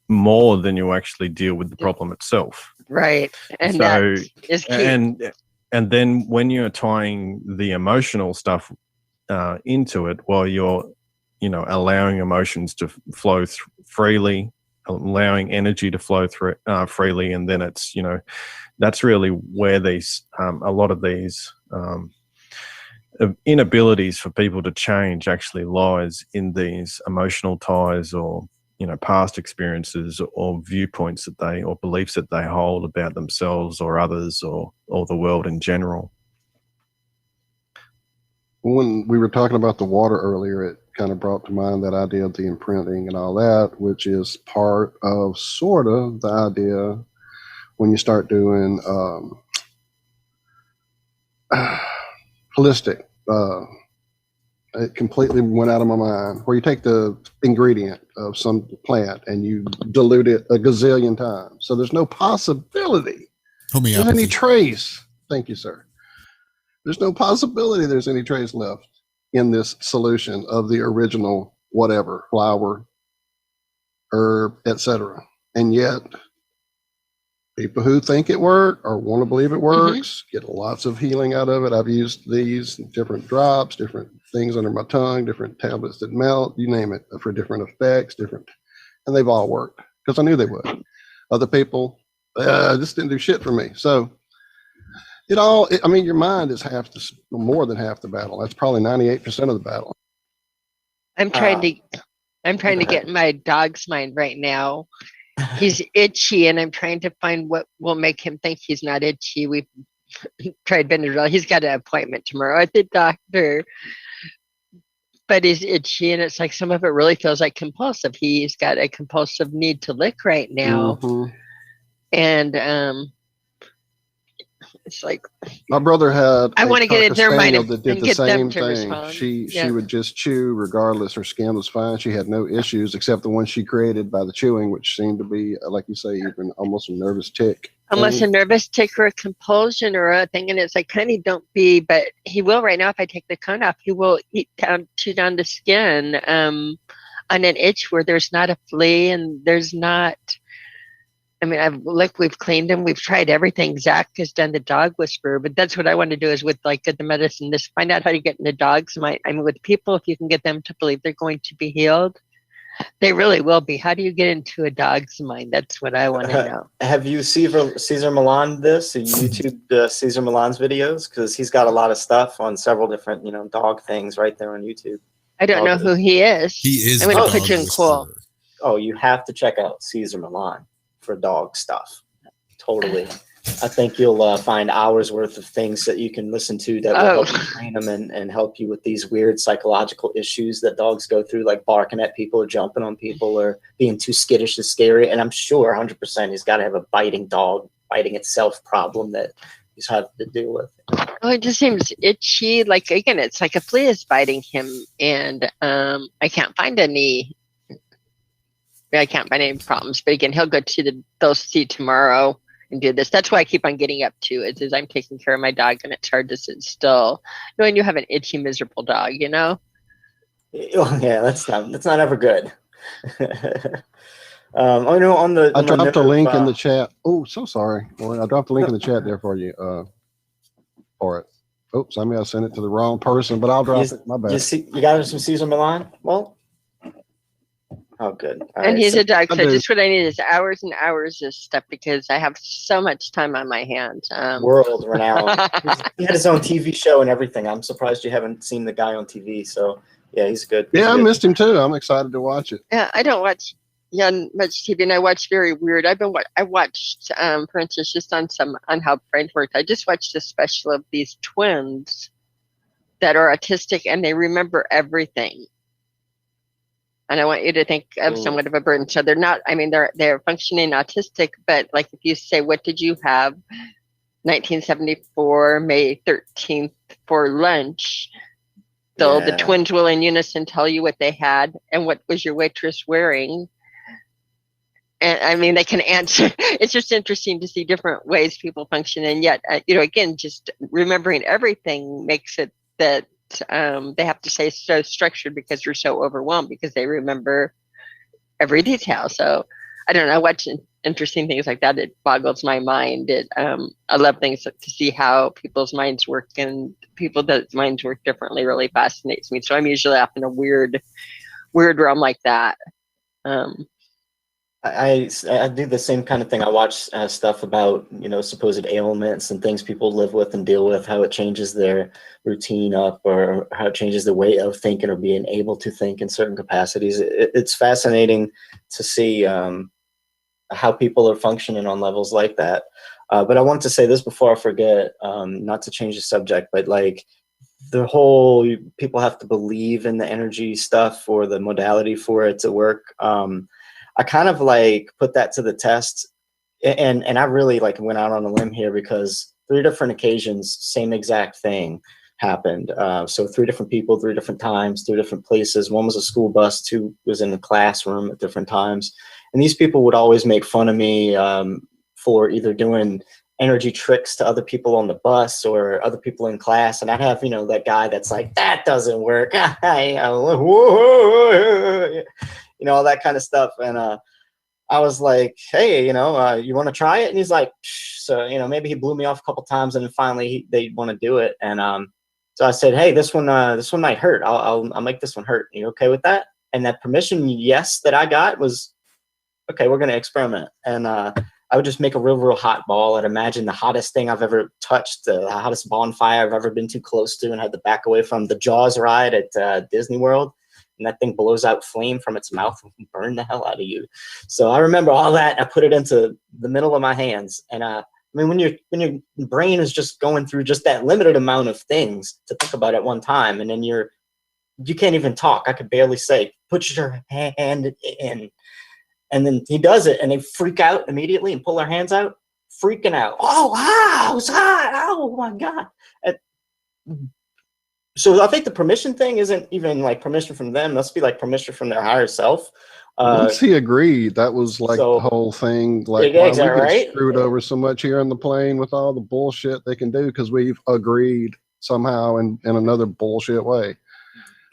more than you actually deal with the problem itself. Right. And so, that is key. And then when you're tying the emotional stuff into it, while you're, allowing emotions to flow freely, allowing energy to flow through freely, and then it's, that's really where these a lot of these inabilities for people to change actually lies in these emotional ties or past experiences or viewpoints that they or beliefs that they hold about themselves or others or the world in general. When we were talking about the water earlier, it kind of brought to mind that idea of the imprinting and all that, which is part of sort of the idea when you start doing holistic. It completely went out of my mind. Where you take the ingredient of some plant and you dilute it a gazillion times, so there's no possibility there's any trace. Thank you, sir. There's no possibility there's any trace left in this solution of the original whatever flower, herb, etc. And yet, people who think it works or want to believe it works get lots of healing out of it. I've used these different drops, different things under my tongue, different tablets that melt, you name it, for different effects, and they've all worked because I knew they would. Other people, this didn't do shit for me. So your mind is more than half the battle. That's probably 98% of the battle. I'm trying to get my dog's mind right now. He's itchy, and I'm trying to find what will make him think he's not itchy. We've tried Benadryl. He's got an appointment tomorrow at the doctor, but he's itchy, and it's like some of it really feels like compulsive. He's got a compulsive need to lick right now, and it's like my brother had. I want to get in their mind that did the same thing. She would just chew regardless. Her skin was fine. She had no issues except the one she created by the chewing, which seemed to be, like you say, even almost a nervous tick. Almost a nervous tick or a compulsion or a thing, and it's like, honey, don't be. But he will right now. If I take the cone off, he will chew down the skin on an itch where there's not a flea and there's not. I mean, we've cleaned him. We've tried everything. Zach has done the dog whisperer, but that's what I want to do is with the medicine, just find out how to get into dogs' mind. I mean, with people, if you can get them to believe they're going to be healed, they really will be. How do you get into a dog's mind? That's what I want to know. Have you Cesar Millan this? You YouTube Cesar Millan's videos? Because he's got a lot of stuff on several different, dog things right there on YouTube. I don't know who he is. He is. I'm going to put you in cool. Oh, you have to check out Cesar Millan for dog stuff. Totally. I think you'll find hours worth of things that you can listen to that will help you train them and help you with these weird psychological issues that dogs go through, like barking at people or jumping on people or being too skittish and scary. And I'm sure 100% he's got to have a biting itself problem that he's had to deal with. Oh, it just seems itchy. Like, again, it's like a flea is biting him, and I can't find any problems. But again, he'll go to they'll see tomorrow and do this. That's why I keep on getting up to it, is I'm taking care of my dog, and it's hard to sit still knowing you have an itchy, miserable dog, Oh yeah, that's not ever good. I dropped a link in the chat. Oh, so sorry. Well, I dropped a link in the chat there for you. For it. Oops, I may have sent it to the wrong person, but I'll drop it. My bad. You got some Cesar Millan? Well, Oh, good. All And right, he's so a dog, I so do. just what I need is hours and hours of stuff because I have so much time on my hands. world renowned. He had his own TV show and everything. I'm surprised you haven't seen the guy on TV. So yeah, he's good. He's Yeah, I good. missed him too. I'm excited to watch it. Yeah, I don't watch much TV, and I watch very weird. I watched, for instance, just on how brain works. I just watched a special of these twins that are autistic and they remember everything. And I want you to think of somewhat of a burden. So they're not. I mean, they're functioning autistic, but like if you say, "What did you have 1974 May 13th for lunch?" The twins will in unison tell you what they had and what was your waitress wearing. And I mean, they can answer. It's just interesting to see different ways people function. And yet, again, just remembering everything makes it that they have to say so structured because you're so overwhelmed because they remember every detail. So I don't know. I watch interesting things like that. It boggles my mind. I love things to see how people's minds work, and people that minds work differently really fascinates me. So I'm usually up in a weird realm like that. I do the same kind of thing. I watch stuff about, supposed ailments and things people live with and deal with, how it changes their routine up or how it changes the way of thinking or being able to think in certain capacities. It's fascinating to see how people are functioning on levels like that. But I want to say this before I forget, not to change the subject, but like the whole people have to believe in the energy stuff or the modality for it to work. I kind of like put that to the test, and I really like went out on a limb here because 3 different occasions, same exact thing happened. So 3 different people, 3 different times, 3 different places. One was a school bus, 2 was in the classroom at different times. And these people would always make fun of me for either doing energy tricks to other people on the bus or other people in class. And I'd have, that guy that's like, that doesn't work. All that kind of stuff. And I was like, hey, you want to try it? And he's like, psh. So, maybe he blew me off a couple times and then finally they want to do it. And so I said, hey, this one might hurt. I'll make this one hurt. Are you okay with that? And that permission, yes, that I got was, okay, we're going to experiment. And I would just make a real hot ball. I'd imagine the hottest thing I've ever touched, the hottest bonfire I've ever been too close to and had to back away from, the Jaws ride at Disney World. And that thing blows out flame from its mouth and burn the hell out of you. So I remember all that. I put it into the middle of my hands. And when your brain is just going through just that limited amount of things to think about at one time, and then you can't even talk. I could barely say, put your hand in. And then he does it, and they freak out immediately and pull their hands out, freaking out. Oh, wow, it's hot. Oh, my God. So I think the permission thing isn't even like permission from them. Must be like permission from their higher self. Once he agreed, that was like the whole thing. Like, wow, we get screwed over so much here on the plane with all the bullshit they can do because we've agreed somehow in another bullshit way.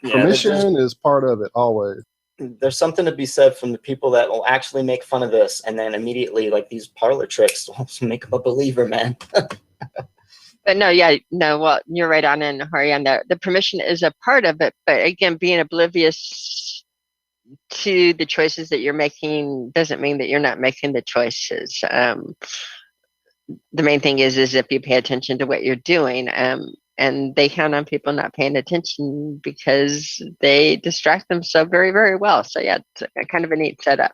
Yeah, permission is part of it always. There's something to be said from the people that will actually make fun of this and then immediately, like these parlor tricks, will make them a believer, man. But well, you're right on in, Harian. The permission is a part of it, but again, being oblivious to the choices that you're making doesn't mean that you're not making the choices. The main thing is if you pay attention to what you're doing, and they count on people not paying attention because they distract them so very, very well. So yeah, it's a kind of a neat setup.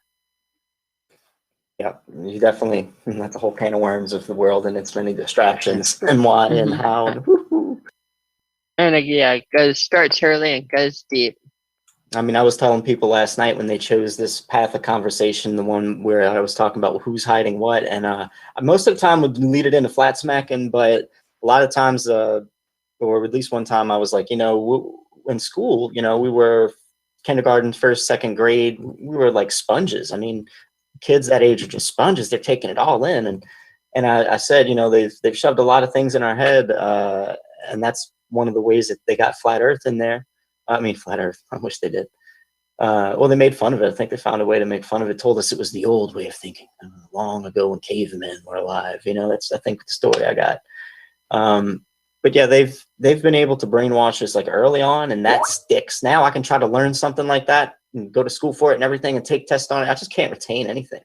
Yeah, you definitely, that's a whole can of worms of the world and its many distractions and why and how. And it starts early and goes deep. I mean, I was telling people last night when they chose this path of conversation, the one where I was talking about who's hiding what, and most of the time would lead it into flat smacking, but a lot of times, or at least one time I was like, in school, we were kindergarten, 1st, 2nd grade, we were like sponges. I mean, kids that age are just sponges. They're taking it all in. And I said, they've shoved a lot of things in our head. And that's one of the ways that they got flat earth in there. I mean, flat earth. I wish they did. Well, they made fun of it. I think they found a way to make fun of it. Told us it was the old way of thinking long ago when cavemen were alive. That's, I think, the story I got. But yeah, they've been able to brainwash us like early on, and that sticks. Now I can try to learn something like that and go to school for it and everything and take tests on it. I just can't retain anything.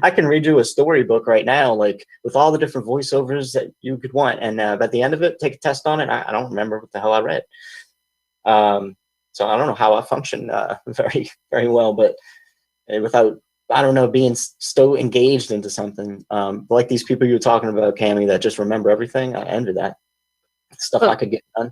I can read you a storybook right now, like with all the different voiceovers that you could want. And at the end of it, take a test on it. I don't remember what the hell I read. So I don't know how I function very, very well, but without, I don't know, being so engaged into something, like these people you were talking about, Cammie, that just remember everything. I envy that stuff. I could get done.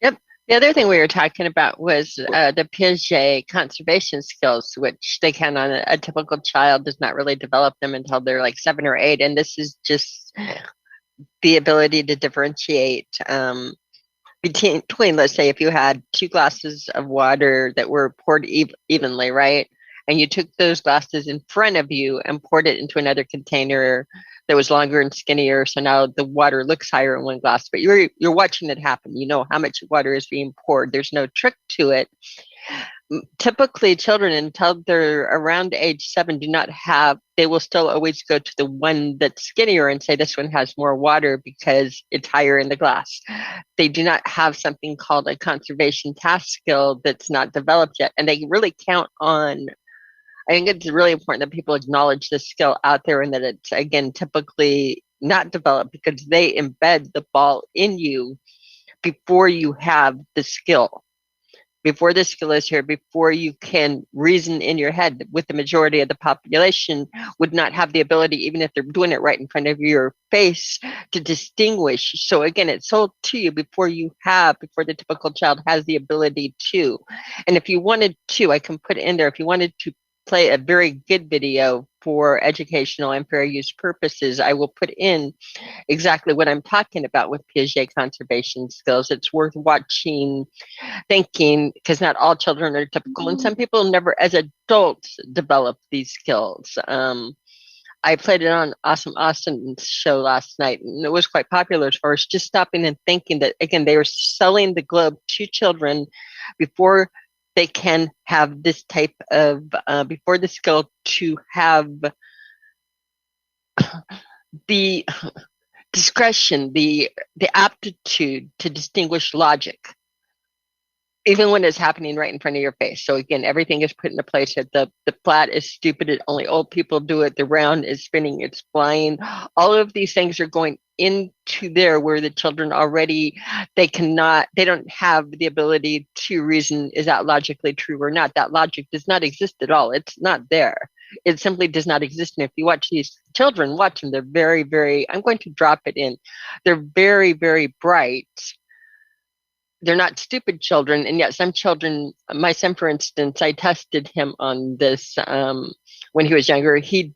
Yep. The other thing we were talking about was the Piaget conservation skills, which they can on a typical child does not really develop them until they're like 7 or 8. And this is just the ability to differentiate between, let's say, if you had 2 glasses of water that were poured evenly, right? And you took those glasses in front of you and poured it into another container that was longer and skinnier. So now the water looks higher in one glass, but you're watching it happen. You know how much water is being poured. There's no trick to it. Typically, children until they're around age 7 do not have, they will still always go to the one that's skinnier and say this one has more water because it's higher in the glass. They do not have something called a conservation task skill that's not developed yet. And they really count on, I think it's really important that people acknowledge this skill out there and that it's, again, typically not developed because they embed the ball in you before you have the skill. Before the skill is here, before you can reason in your head, with the majority of the population would not have the ability, even if they're doing it right in front of your face, to distinguish. So again, it's sold to you before the typical child has the ability to. And if you wanted to, I can put in there, if you wanted to play a very good video for educational and fair use purposes, I will put in exactly what I'm talking about with Piaget conservation skills. It's worth watching, thinking, because not all children are typical, and some people never, as adults, develop these skills. I played it on Awesome Austin's show last night, and it was quite popular as far as just stopping and thinking that, again, they were selling the globe to children before they can have this type of, before the skill to have the discretion, the aptitude to distinguish logic, even when it's happening right in front of your face. So again, everything is put into place. The flat is stupid. Only old people do it. The round is spinning. It's flying. All of these things are going into there where the children already, they don't have the ability to reason, is that logically true or not? That logic does not exist at all. It's not there. It simply does not exist. And if you watch these children, watch them. They're very, very, I'm going to drop it in. They're very, very bright. They're not stupid children. And yet some children, my son, for instance, I tested him on this when he was younger. He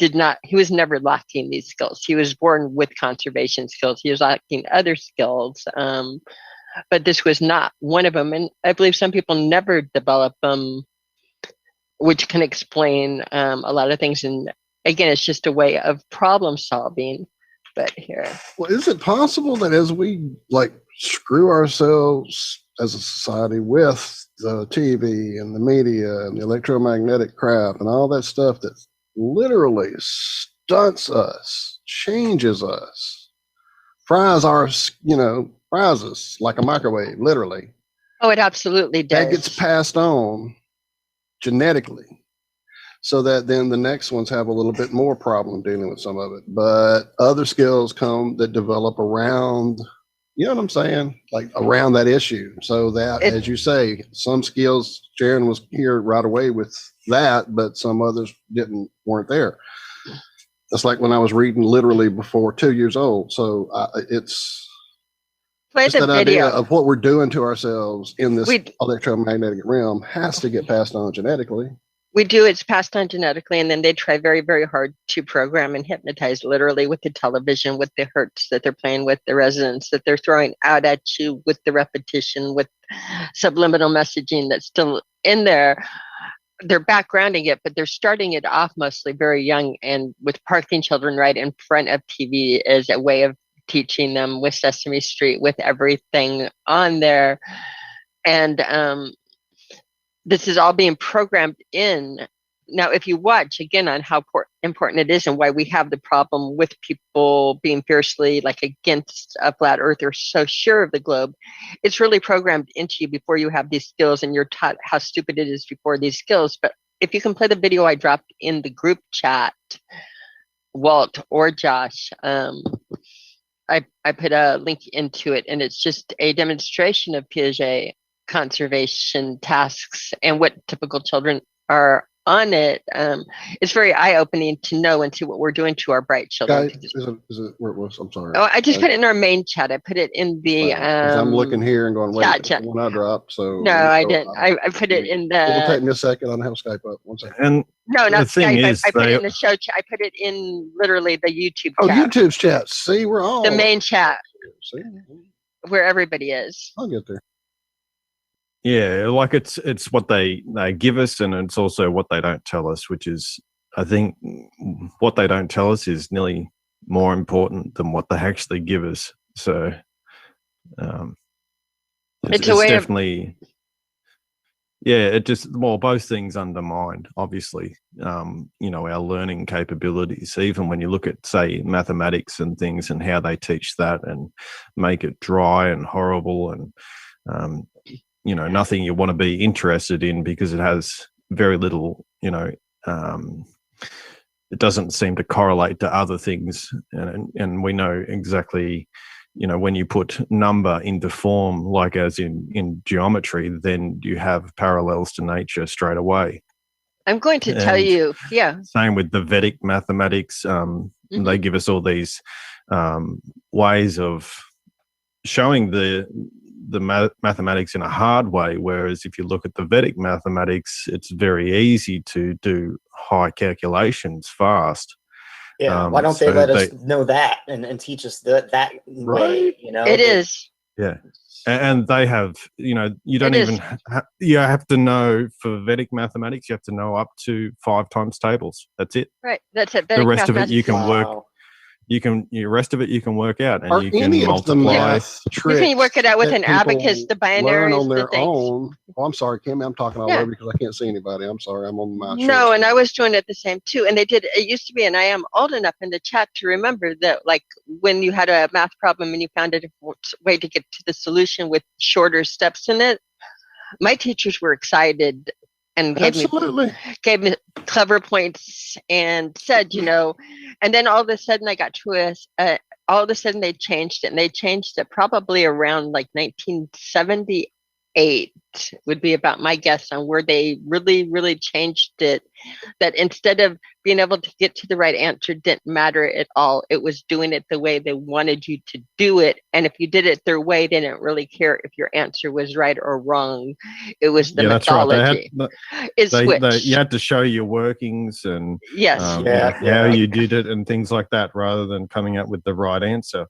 was never lacking these skills. He was born with conservation skills. He was lacking other skills. But this was not one of them. And I believe some people never develop them, which can explain a lot of things. And again, it's just a way of problem solving. But here. Well, is it possible that as we screw ourselves as a society with the TV and the media and the electromagnetic crap and all that stuff that literally stunts us, changes us, fries us like a microwave, literally. Oh, it absolutely does. That gets passed on genetically. So that then the next ones have a little bit more problem dealing with some of it. But other skills come that develop around, you know what I'm saying? Around that issue. So that, as you say, some skills, Sharon was here right away with that, but some others weren't there. That's like when I was reading literally before 2 years old. So it's just that idea of what we're doing to ourselves in this electromagnetic realm has to get passed on genetically. We do. It's passed on genetically, and then they try very, very hard to program and hypnotize literally with the television, with the hertz that they're playing with, the resonance that they're throwing out at you, with the repetition, with subliminal messaging that's still in there. They're backgrounding it, but they're starting it off mostly very young, and with parking children right in front of TV as a way of teaching them, with Sesame Street, with everything on there. And this is all being programmed in now, if you watch again on how important it is and why we have the problem with people being fiercely like against a flat earth or so sure of the globe, it's really programmed into you before you have these skills, and you're taught how stupid it is before these skills. But if you can play the video I dropped in the group chat, Walt or Josh, I put a link into it, and it's just a demonstration of Piaget conservation tasks and what typical children are on it. It's very eye-opening to know and see what we're doing to our bright children. Guys, is it where it was? I'm sorry. Oh, I just put it in our main chat. I put it in the 'cause I'm looking here and going, wait, that's chat. the one I dropped. So No, I didn't. I put it in the. It'll take me a second. I don't have Skype up. 1 second. And No, not the thing Skype. is, I put it in the show chat. I put it in literally the YouTube Oh, chat. YouTube's chat. See, we're all The main chat See, where everybody is. I'll get there. yeah, like it's what they give us, and it's also what they don't tell us, which is, I think, what they don't tell us is nearly more important than what they actually give us. So It's a way definitely, yeah, it just, well, both things undermined, obviously, our learning capabilities. Even when you look at, say, mathematics and things and how they teach that and make it dry and horrible and, nothing you want to be interested in because it has very little, it doesn't seem to correlate to other things. And we know exactly, when you put number into form, like as in geometry, then you have parallels to nature straight away. I'm going to tell you, yeah. Same with the Vedic mathematics. They give us all these ways of showing the mathematics in a hard way, whereas if you look at the Vedic mathematics, it's very easy to do high calculations fast. Yeah, why don't they let us know that and teach us that way? It is. Yeah, and they have, you don't even you have to know for Vedic mathematics, you have to know up to 5 times tables. That's it. Right, that's it. The rest of it you can work. The rest of it you can work out, and Are you can any of the multiply. math tricks You can work it out with that an abacus, people the binaries, learn on the their things. own. Oh, I'm sorry, Kim. I'm talking all over because I can't see anybody. I'm sorry. I'm on my. No, and I was doing it the same too. And they did. It used to be, and I am old enough in the chat to remember that, like when you had a math problem and you found a different way to get to the solution with shorter steps in it, my teachers were excited and gave me clever points and said, and then all of a sudden I got to all of a sudden they changed it, and they changed it probably around like 1978 would be about my guess on where they really, really changed it. That instead of being able to get to the right answer didn't matter at all. It was doing it the way they wanted you to do it. And if you did it their way, they didn't really care if your answer was right or wrong. It was the methodology. That's right. You had to show your workings and how you did it and things like that, rather than coming up with the right answer.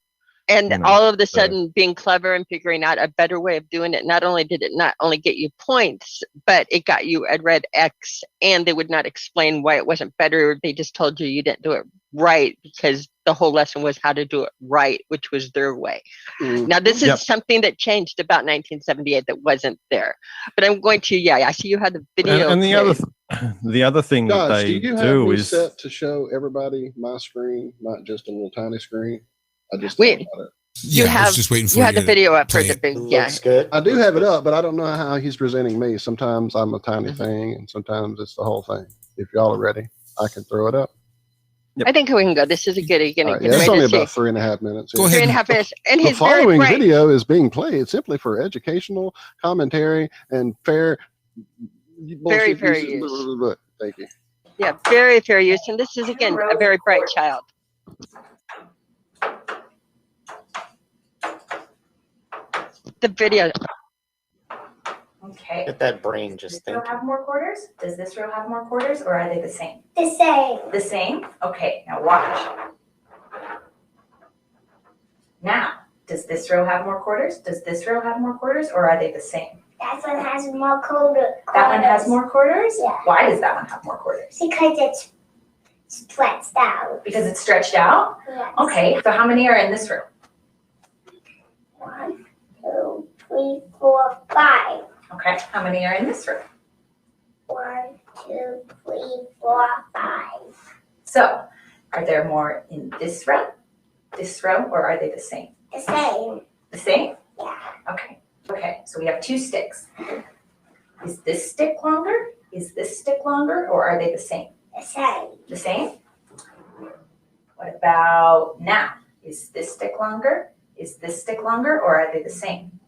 And all of a sudden being clever and figuring out a better way of doing it, not only did it not only get you points, but it got you a red X, and they would not explain why it wasn't better. They just told you didn't do it right because the whole lesson was how to do it right, which was their way. Now, this is something that changed about 1978 that wasn't there. But I'm going to, I see you had the video. And the other thing Gosh, that they do you have me is set to show everybody my screen, not just a little tiny screen. I just thought about it. You have just waiting for you had the video up for the big. Looks good. I do have it up, but I don't know how he's presenting me. Sometimes I'm a tiny thing, and sometimes it's the whole thing. If y'all are ready, I can throw it up. Yep. I think we can go. This is a good beginning. Right, it's only about 3.5 minutes. Go ahead. 3.5 minutes. And the following video is being played simply for educational commentary and fair. Very fair use. Thank you. Yeah, very fair use. And this is again a very bright child. The video. Okay. Get that brain just thinking. Does this row have more quarters? Does this row have more quarters, or are they the same? The same. The same? Okay, now watch. Now, does this row have more quarters? Does this row have more quarters, or are they the same? That one has more quarters. That one has more quarters? Yeah. Why does that one have more quarters? Because it's stretched out. Because it's stretched out? Yes. Okay, so how many are in this row? 1, 2, 3, 4, 5. Okay, how many are in this row? 1, 2, 3, 4, 5. So, are there more in this row, or are they the same? The same. The same? Yeah. Okay. Okay, so we have 2 sticks. Is this stick longer? Is this stick longer, or are they the same? The same. The same? What about now? Is this stick longer? Is this stick longer, or are they the same?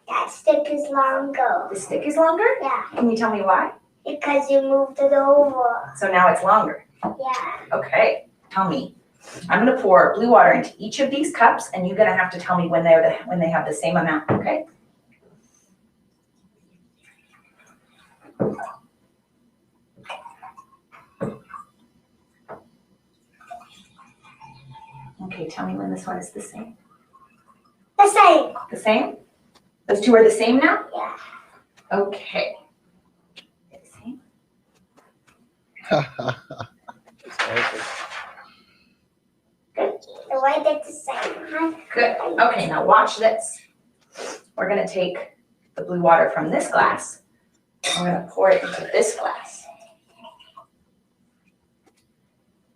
That stick is longer. The stick is longer? Yeah. Can you tell me why? Because you moved it over. So now it's longer. Yeah. Okay, tell me. I'm gonna pour blue water into each of these cups, and you're gonna have to tell me when they have the same amount, okay? Okay, tell me when this one is the same. The same. The same? Those 2 are the same now? Yeah. Okay. The same? The way that's the same. Good. Okay, now watch this. We're gonna take the blue water from this glass. I'm gonna pour it into this glass.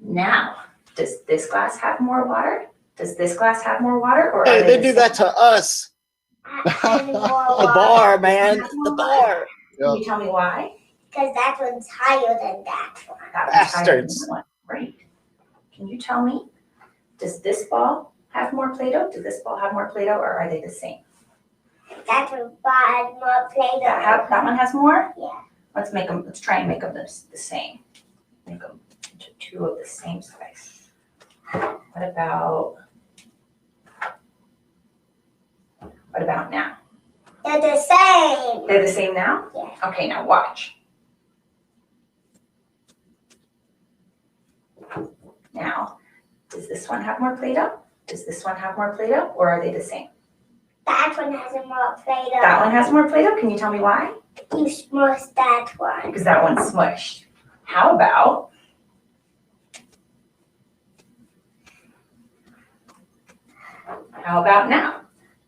Now, does this glass have more water? Does this glass have more water, or Hey, are they the do same? that to us. The bar, man. The bar. Can you tell me why? Because that one's higher than that one. That one's higher than Bastards. this one. Great. Can you tell me, does this ball have more Play-Doh? Does this ball have more Play-Doh, or are they the same? That one had more Play-Doh. That one has more? Yeah. Let's try and make them the same. Make them into 2 of the same size. What about now? They're the same. They're the same now? Yeah. Okay, now watch. Now, does this one have more Play-Doh? Does this one have more Play-Doh, or are they the same? That one has more Play-Doh. That one has more Play-Doh? Can you tell me why? You smushed that one. Because that one's smushed. How about now?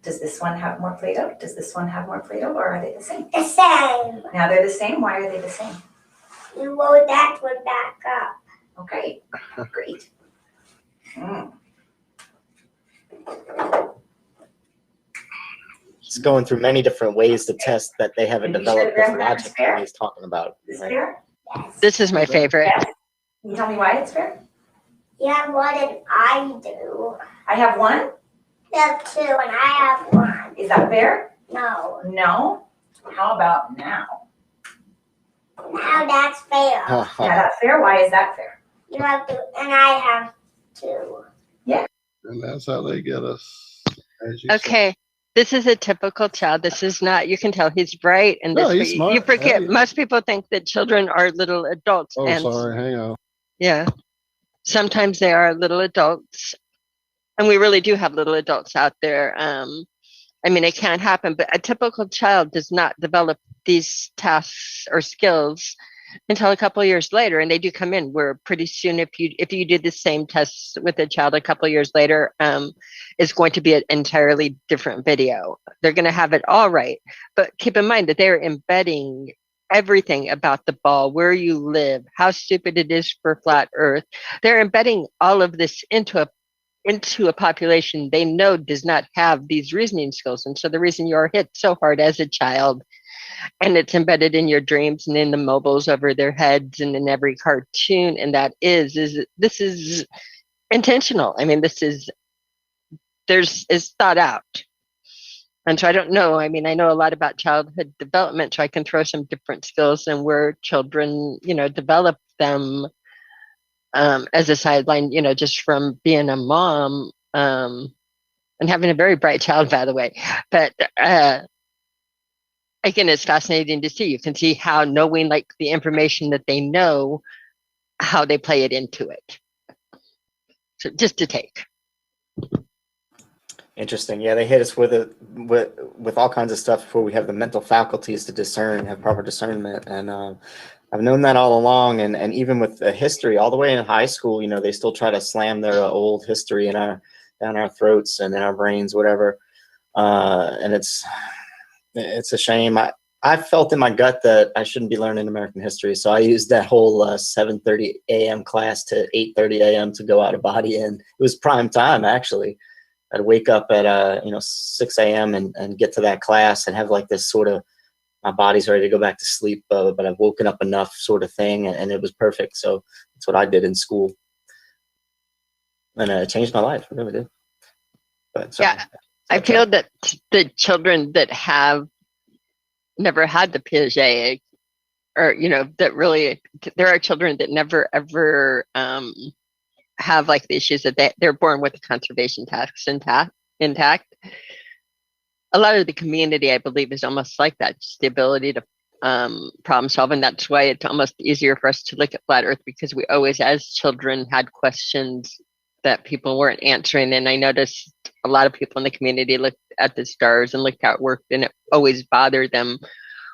Does this one have more Play-Doh? Does this one have more Play-Doh, or are they the same? The same. Now they're the same. Why are they the same? You roll that one back up. Okay, great. It's going through many different ways to test that they haven't Are you sure developed this Grandma is logic fair? that he's talking about. Is right? fair? Yes. This is my favorite. Yes. Can you tell me why it's fair? You have more than I do. I have 1. You have 2 and I have 1. Is that fair? No. No. How about now? Now that's fair. Now that's fair. Why is that fair? You have 2 and I have 2. And that's how they get us. As you said. Okay. This is a typical child. This is not, you can tell he's bright. And No, this, he's you smart. forget, Hey. most people think that children are little adults. Oh, and sorry. Hang on. yeah, sometimes they are little adults. And we really do have little adults out there. I mean, it can't happen, but a typical child does not develop these tasks or skills until a couple of years later, and they do come in where pretty soon, if you do the same tests with a child a couple of years later, it's going to be an entirely different video. They're going to have it all right, but keep in mind that they're embedding everything about the ball, where you live, how stupid it is for flat Earth. They're embedding all of this into a population they know does not have these reasoning skills. And so the reason you're hit so hard as a child, and it's embedded in your dreams and in the mobiles over their heads and in every cartoon, and that is this is intentional. I mean, is thought out. And so I don't know. I mean, I know a lot about childhood development, so I can throw some different skills and where children, develop them as a sideline, just from being a mom and having a very bright child, by the way. But again, it's fascinating to see. You can see how knowing like the information that they know, how they play it into it. So just to take. Interesting. Yeah, they hit us with all kinds of stuff before we have the mental faculties to discern, have proper discernment. And I've known that all along. And even with the history, all the way in high school, they still try to slam their old history down our throats and in our brains, whatever. And it's a shame. I felt in my gut that I shouldn't be learning American history, so I used that whole 7:30 a.m. class to 8:30 a.m. to go out of body in. It was prime time, actually. I'd wake up at 6 a.m. and get to that class and have like this sort of, my body's ready to go back to sleep, but I've woken up enough sort of thing, and it was perfect. So that's what I did in school, and it changed my life. It really did. But yeah, I feel that the children that have never had the Piaget, or that really, there are children that never ever have like the issues that they're born with the conservation tasks intact. A lot of the community, I believe, is almost like that, just the ability to problem solve. And that's why it's almost easier for us to look at flat Earth, because we always, as children, had questions that people weren't answering. And I noticed a lot of people in the community looked at the stars and looked how it worked, and it always bothered them.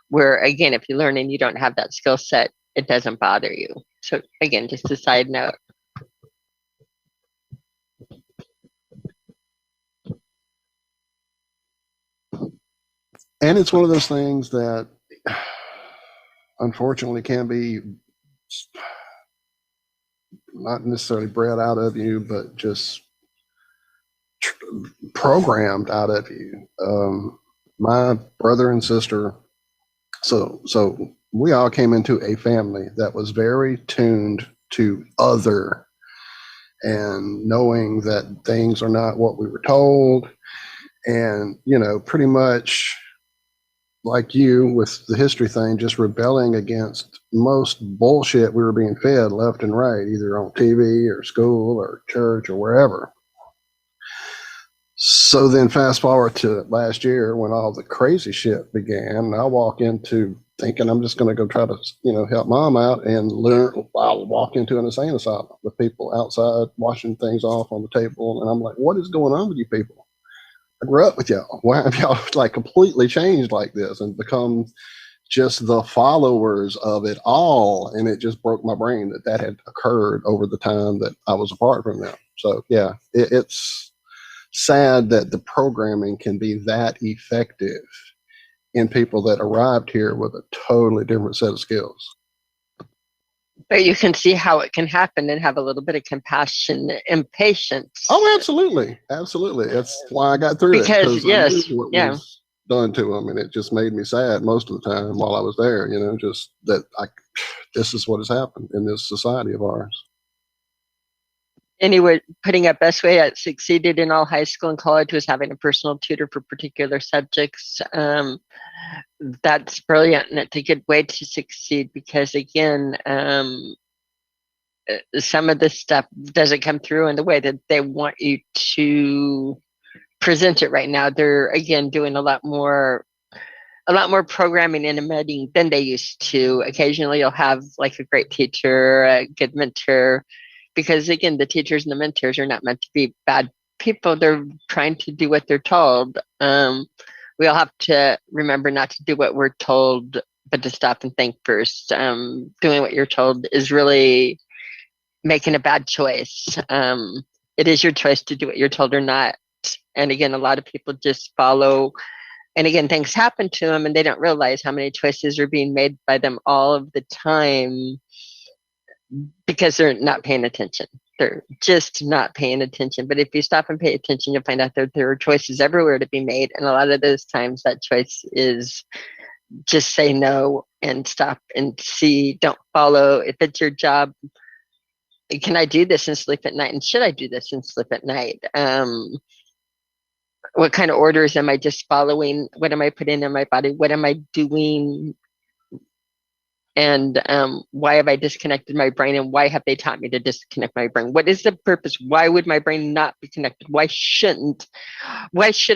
Where, again, if you learn and you don't have that skill set, it doesn't bother you. So again, just a side note. And it's one of those things that unfortunately can be not necessarily bred out of you, but just programmed out of you. My brother and sister, so we all came into a family that was very tuned to other, and knowing that things are not what we were told, and pretty much like you with the history thing, just rebelling against most bullshit we were being fed left and right, either on TV or school or church or wherever. So then fast forward to last year when all the crazy shit began, and I walk into thinking I'm just going to go try to, help mom out, and learn. I'll walk into an insane asylum with people outside washing things off on the table. And I'm like, what is going on with you people? I grew up with y'all. Why have y'all like completely changed like this and become just the followers of it all? And it just broke my brain that had occurred over the time that I was apart from them. So yeah, it's sad that the programming can be that effective in people that arrived here with a totally different set of skills. But you can see how it can happen, and have a little bit of compassion and patience. Oh, absolutely. Absolutely. That's why I got through it. Because, yes, I knew what was done to them, and it just made me sad most of the time while I was there, just that this is what has happened in this society of ours. Anyway, putting it best way, I succeeded in all high school and college was having a personal tutor for particular subjects. That's brilliant, and it's a good way to succeed, because again, some of this stuff doesn't come through in the way that they want you to present it right now. They're again doing a lot more programming and embedding than they used to. Occasionally you'll have like a great teacher, a good mentor, because again, the teachers and the mentors are not meant to be bad people. They're trying to do what they're told. We all have to remember not to do what we're told, but to stop and think first. Doing what you're told is really making a bad choice. It is your choice to do what you're told or not. And again, a lot of people just follow, and again, things happen to them and they don't realize how many choices are being made by them all of the time, because they're not paying attention. They're just not paying attention. But if you stop and pay attention, you'll find out that there are choices everywhere to be made. And a lot of those times that choice is just say no and stop and see, don't follow. If it's your job, can I do this and sleep at night? And should I do this and sleep at night? What kind of orders am I just following? What am I putting in my body? What am I doing? And why have I disconnected my brain? And why have they taught me to disconnect my brain? What is the purpose? Why would my brain not be connected? Why should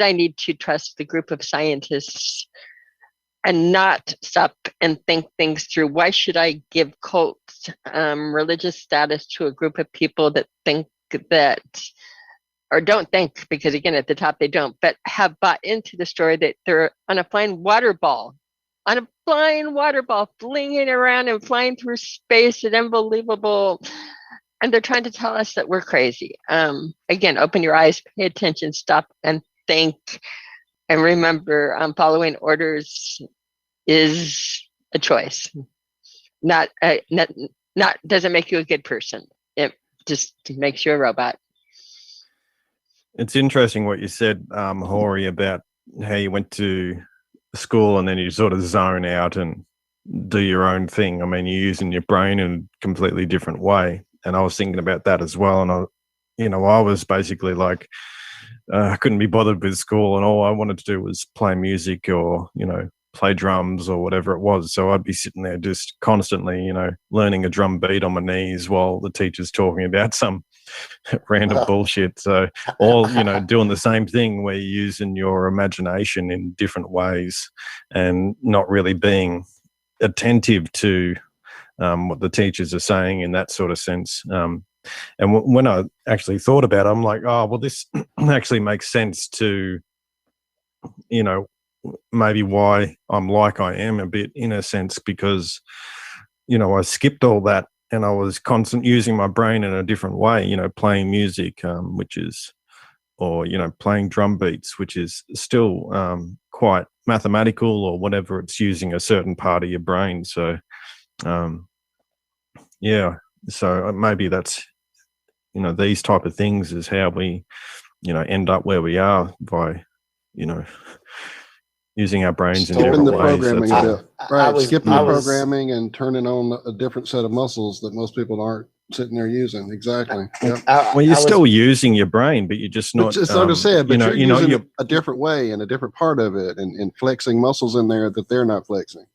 I need to trust the group of scientists and not stop and think things through? Why should I give cult religious status to a group of people that think that, or don't think, because again, at the top they don't, but have bought into the story that they're on a flying water ball, flinging around and flying through space at unbelievable. And they're trying to tell us that we're crazy. Again, open your eyes, pay attention, stop and think. And remember, following orders is a choice. Not doesn't make you a good person. It just makes you a robot. It's interesting what you said, Hori, about how you went to school and then you sort of zone out and do your own thing. I mean, you're using your brain in a completely different way. And I was thinking about that as well. And I was basically like, I couldn't be bothered with school, and all I wanted to do was play music or, play drums or whatever it was. So I'd be sitting there just constantly, learning a drum beat on my knees while the teacher's talking about some random bullshit. So all, doing the same thing where you're using your imagination in different ways and not really being attentive to what the teachers are saying in that sort of sense. And when I actually thought about it, I'm like, oh, well, this actually makes sense to, maybe why I'm like I am a bit, in a sense, because, I skipped all that and I was using my brain in a different way, playing music, or playing drum beats, which is still quite mathematical or whatever. It's using a certain part of your brain. So, so maybe that's, these type of things is how we, end up where we are by, using our brains in different ways. Skipping the programming and turning on a different set of muscles that most people aren't sitting there using. Exactly. Yep. Well, you're still using your brain, but you're just not. It's like I said, but you're using a different way and a different part of it, and flexing muscles in there that they're not flexing.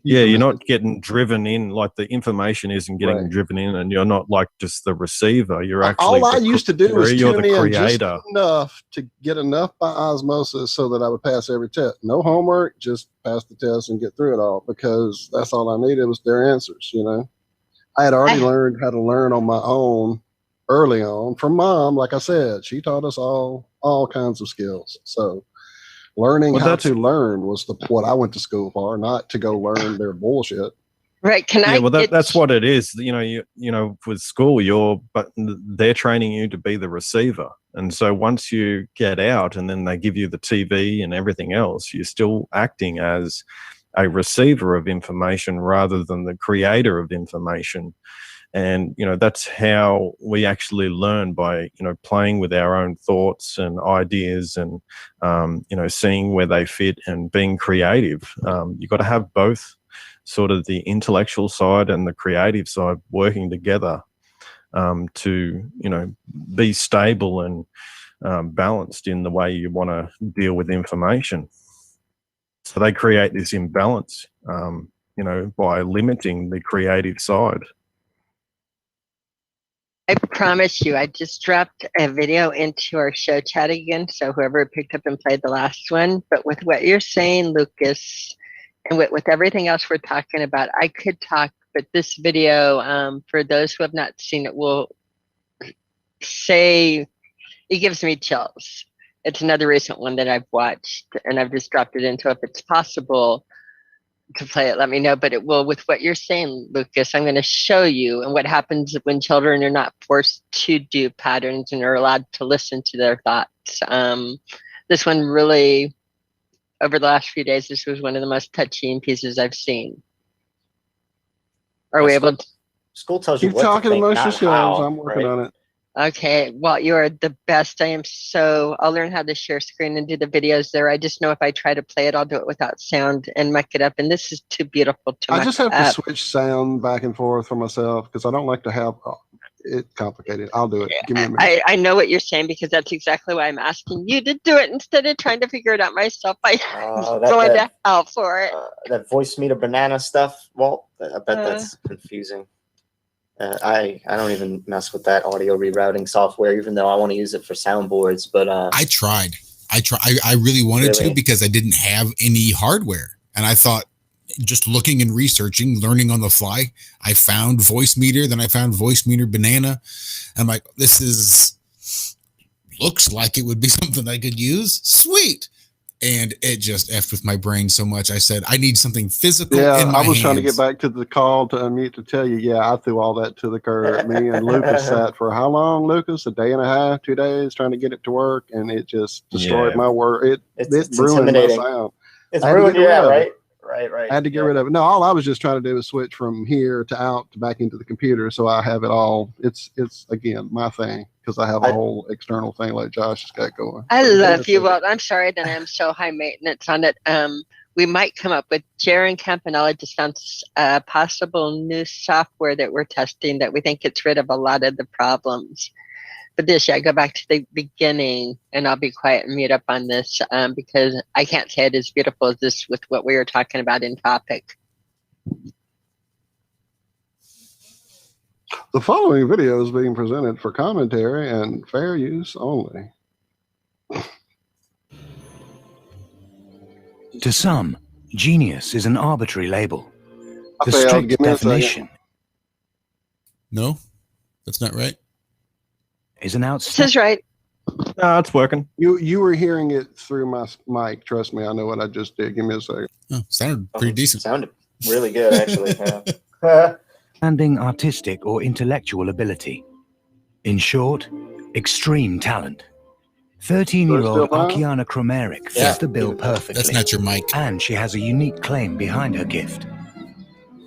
You're not getting driven in, like the information isn't getting driven in, and you're not like just the receiver. You're actually all I used to do was tune in creator. Just enough to get enough by osmosis so that I would pass every test. No homework, just pass the test and get through it all, because that's all I needed was their answers. I had already learned how to learn on my own early on from Mom. Like I said, she taught us all kinds of skills. So learning how to learn was what I went to school for, not to go learn their bullshit. Right? That's what it is. With school, but they're training you to be the receiver, and so once you get out, and then they give you the TV and everything else, you're still acting as a receiver of information rather than the creator of information. And, that's how we actually learn, by, playing with our own thoughts and ideas and, seeing where they fit and being creative. You've got to have both sort of the intellectual side and the creative side working together to, be stable and balanced in the way you want to deal with information. So they create this imbalance, by limiting the creative side. I promise you, I just dropped a video into our show chat again, so whoever picked up and played the last one. But with what you're saying, Lucas, and with everything else we're talking about, I could talk, but this video, for those who have not seen it, will say it gives me chills. It's another recent one that I've watched, and I've just dropped it in. So if it's possible to play it, let me know. But it will, with what you're saying, Lucas, I'm going to show you and what happens when children are not forced to do patterns and are allowed to listen to their thoughts. This one really, over the last few days, this was one of the most touching pieces I've seen. Are we able to? School tells you Keep what talking to think, emotional not skills. how, I'm working on it. Okay, well, you are the best. I'll learn how to share screen and do the videos there. I just know if I try to play it, I'll do it without sound and muck it up. And this is too beautiful to muck I just have up. to switch sound back and forth for myself because I don't like to have it complicated. I'll do it. Give me a minute. I know what you're saying, because that's exactly why I'm asking you to do it instead of trying to figure it out myself. I'm going to hell for it. That voice meter banana stuff, Walt, I bet that's confusing. I don't even mess with that audio rerouting software, even though I want to use it for soundboards. But I tried. I really wanted to, because I didn't have any hardware, and I thought, just looking and researching, learning on the fly, I found voice meter. Then I found voice meter banana. I'm like, looks like it would be something I could use. Sweet. And it just effed with my brain so much. I said, I need something physical. Yeah, in my I was hands. trying to get back to the call to unmute to tell you, yeah, I threw all that to the curb. Me and Lucas sat for how long, Lucas? A day and a half, 2 days, trying to get it to work, and it just destroyed my work. It ruined my sound. It's ruined, right? Right. I had to get rid of it. No, all I was just trying to do is switch from here to out to back into the computer, so I have it all. It's again my thing because I have a whole external thing like Josh has got going. I love you. Well, I'm sorry that I'm so high maintenance on it. We might come up with Jerry and Campanella just sounds possible new software that we're testing that we think gets rid of a lot of the problems. But this, go back to the beginning, and I'll be quiet and mute up on this because I can't say it as beautiful as this with what we were talking about in topic. The following video is being presented for commentary and fair use only. To some, genius is an arbitrary label. The failed. strict Give me a definition No, that's not right. is an This outstanding. is right. No, it's working. You were hearing it through my mic. Trust me, I know what I just did. Give me a second. Oh, sounded pretty decent. Sounded really good, actually. Yeah. Outstanding artistic or intellectual ability. In short, extreme talent. 13-year-old Arkiana Kromeric fits the bill perfectly. That's not your mic. And she has a unique claim behind her gift.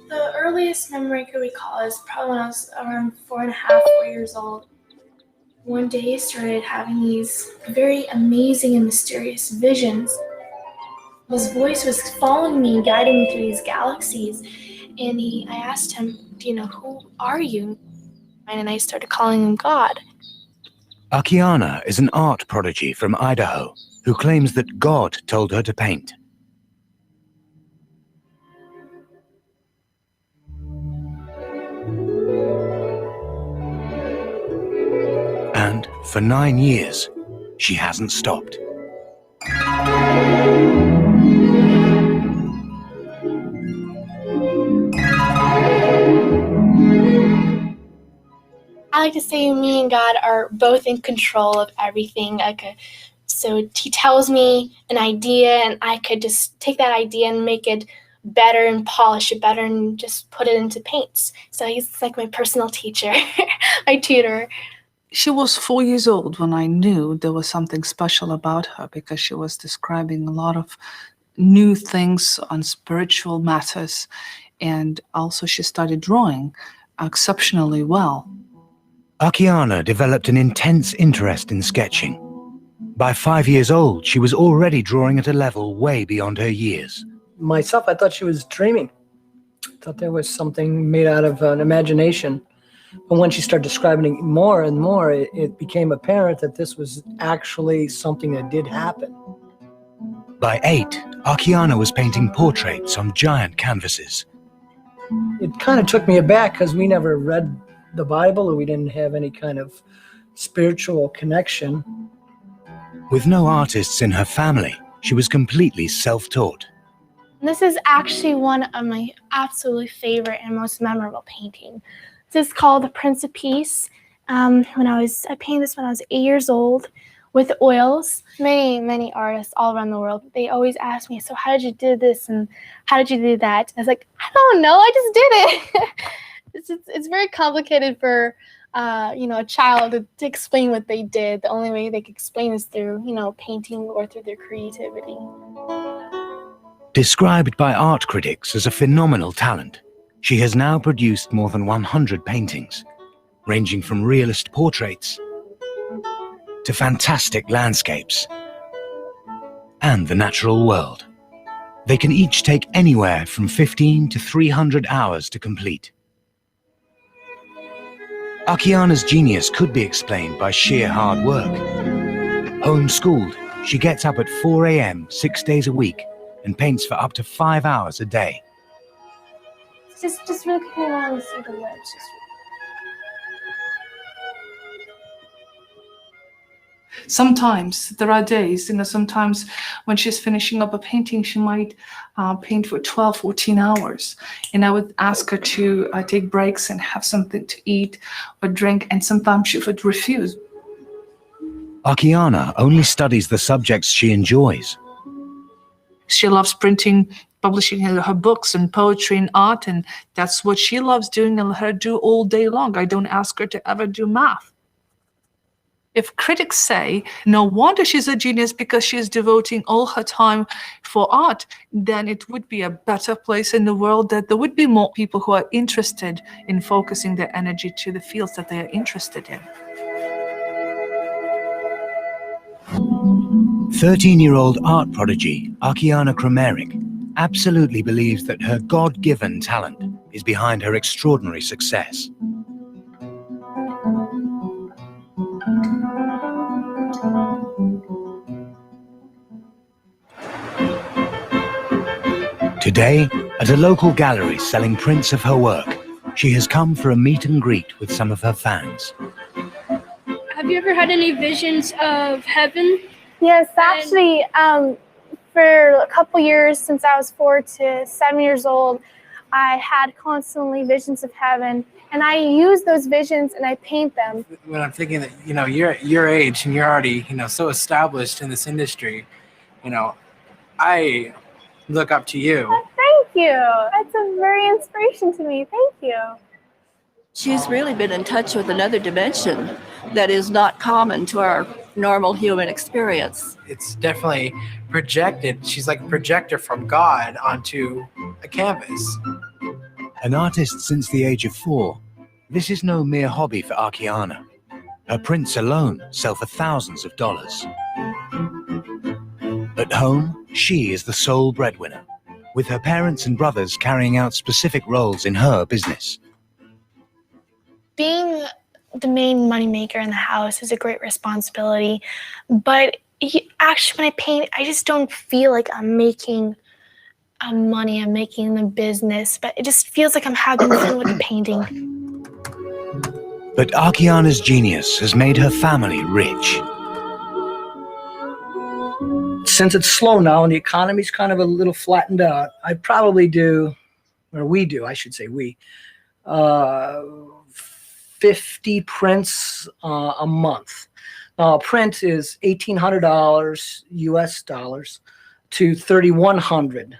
The earliest memory I could recall is probably when I was around 4 years old. One day I started having these very amazing and mysterious visions. His voice was following me, guiding me through these galaxies. And I asked him, who are you? And I started calling him God. Arkiana is an art prodigy from Idaho who claims that God told her to paint. And for 9 years, she hasn't stopped. I like to say me and God are both in control of everything. So he tells me an idea, and I could just take that idea and make it better and polish it better and just put it into paints. So he's like my personal teacher, my tutor. She was 4 years old when I knew there was something special about her because she was describing a lot of new things on spiritual matters. And also she started drawing exceptionally well. Arkiana developed an intense interest in sketching. By 5 years old, she was already drawing at a level way beyond her years. Myself, I thought she was dreaming. I thought there was something made out of an imagination. But when she started describing it more and more, it became apparent that this was actually something that did happen. By 8, Arkiana was painting portraits on giant canvases. It kind of took me aback because we never read the Bible, or we didn't have any kind of spiritual connection. With no artists in her family, she was completely self-taught. This is actually one of my absolutely favorite and most memorable paintings. This is called The Prince of Peace. I painted this when I was 8 years old with oils. Many artists all around the world, they always ask me, so how did you do this and how did you do that? I was like, I don't know, I just did it. It's very complicated for a child to explain what they did. The only way they can explain is through, painting or through their creativity. Described by art critics as a phenomenal talent, she has now produced more than 100 paintings, ranging from realist portraits to fantastic landscapes and the natural world. They can each take anywhere from 15 to 300 hours to complete. Arkiana's genius could be explained by sheer hard work. Homeschooled, she gets up at 4 a.m. 6 days a week and paints for up to 5 hours a day. Just really quickly around and see the lips. Sometimes there are days, sometimes when she's finishing up a painting, she might paint for 12, 14 hours. And I would ask her to take breaks and have something to eat or drink, and sometimes she would refuse. Arkiana only studies the subjects she enjoys. She loves printing, publishing her books and poetry and art, and that's what she loves doing and let her do all day long. I don't ask her to ever do math. If critics say, no wonder she's a genius because she's devoting all her time for art, then it would be a better place in the world, that there would be more people who are interested in focusing their energy to the fields that they are interested in. 13-year-old art prodigy Arkiana Krameric absolutely believes that her God-given talent is behind her extraordinary success. Today, at a local gallery selling prints of her work, she has come for a meet and greet with some of her fans. Have you ever had any visions of heaven? Yes, actually, for a couple years, since I was 4 to 7 years old, I had constantly visions of heaven, and I use those visions and I paint them. When I'm thinking that, you're at your age and you're already, so established in this industry, I look up to you. Oh, thank you. That's a very inspiration to me. Thank you. She's really been in touch with another dimension that is not common to our normal human experience. It's definitely projected. She's like a projector from God onto a canvas. An artist since the age of 4, this is no mere hobby for Arkiana. Her prints alone sell for thousands of dollars. At home, she is the sole breadwinner, with her parents and brothers carrying out specific roles in her business. Being the main moneymaker in the house is a great responsibility, but actually when I paint, I just don't feel like I'm making money, I'm making the business, but it just feels like I'm having fun with the painting. But Arkiana's genius has made her family rich. Since it's slow now and the economy's kind of a little flattened out, I probably do, or we do, I should say we, 50 prints a month. Now, a print is $1,800 US dollars to $3,100.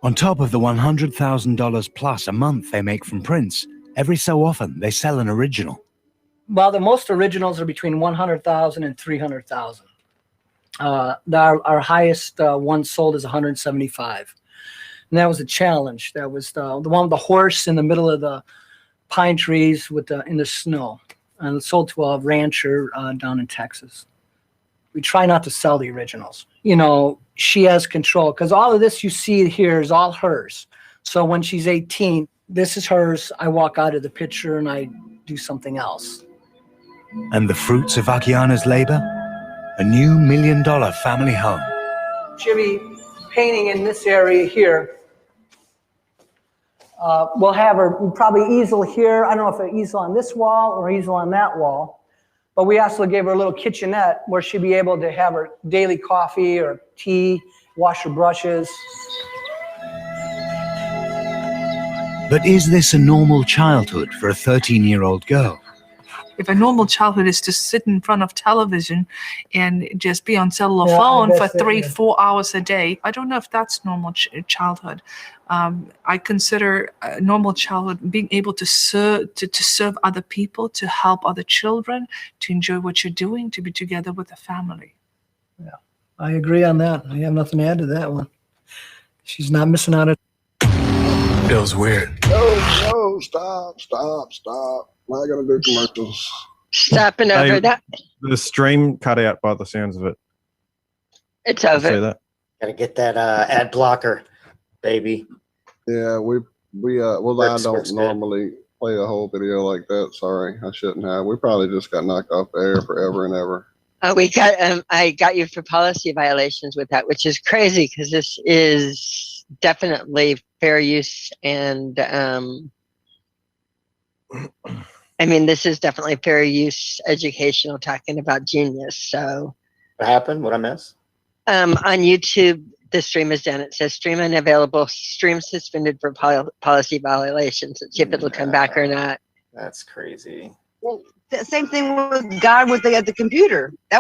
On top of the $100,000 plus a month they make from prints, every so often they sell an original. Well, the most originals are between $100,000 and $300,000. Our highest one sold is $175,000. And that was a challenge. That was the one with the horse in the middle of the pine trees with in the snow, and it sold to a rancher down in Texas. We try not to sell the originals. She has control because all of this you see here is all hers. So when she's 18, this is hers. I walk out of the picture and I do something else. And the fruits of Arkiana's labor? A new $1 million family home. She'll be painting in this area here. We'll have her probably easel here. I don't know if an easel on this wall or easel on that wall. But we also gave her a little kitchenette where she'd be able to have her daily coffee or tea, wash her brushes. But is this a normal childhood for a 13-year-old girl? If a normal childhood is to sit in front of television and just be on cellular phone for 3-4 hours a day, I don't know if that's normal childhood. I consider a normal childhood being able to serve other people, to help other children, to enjoy what you're doing, to be together with a family. Yeah, I agree on that. I have nothing to add to that one. She's not missing out. Feels weird. No, stop. Am I going to do commercials? Stopping over that. The stream cut out by the sounds of it. It's over. That. Gotta get that ad blocker, baby. Yeah, well, I don't normally play a whole video like that. Sorry, I shouldn't have. We probably just got knocked off the air forever and ever. I got you for policy violations with that, which is crazy because this is definitely fair use and this is definitely fair use educational talking about genius. So what happened? What I miss? On YouTube, the stream is done. It says stream unavailable, stream suspended for policy violations. Let's see if it'll come back or not. That's crazy. Well, the same thing with God with the computer. That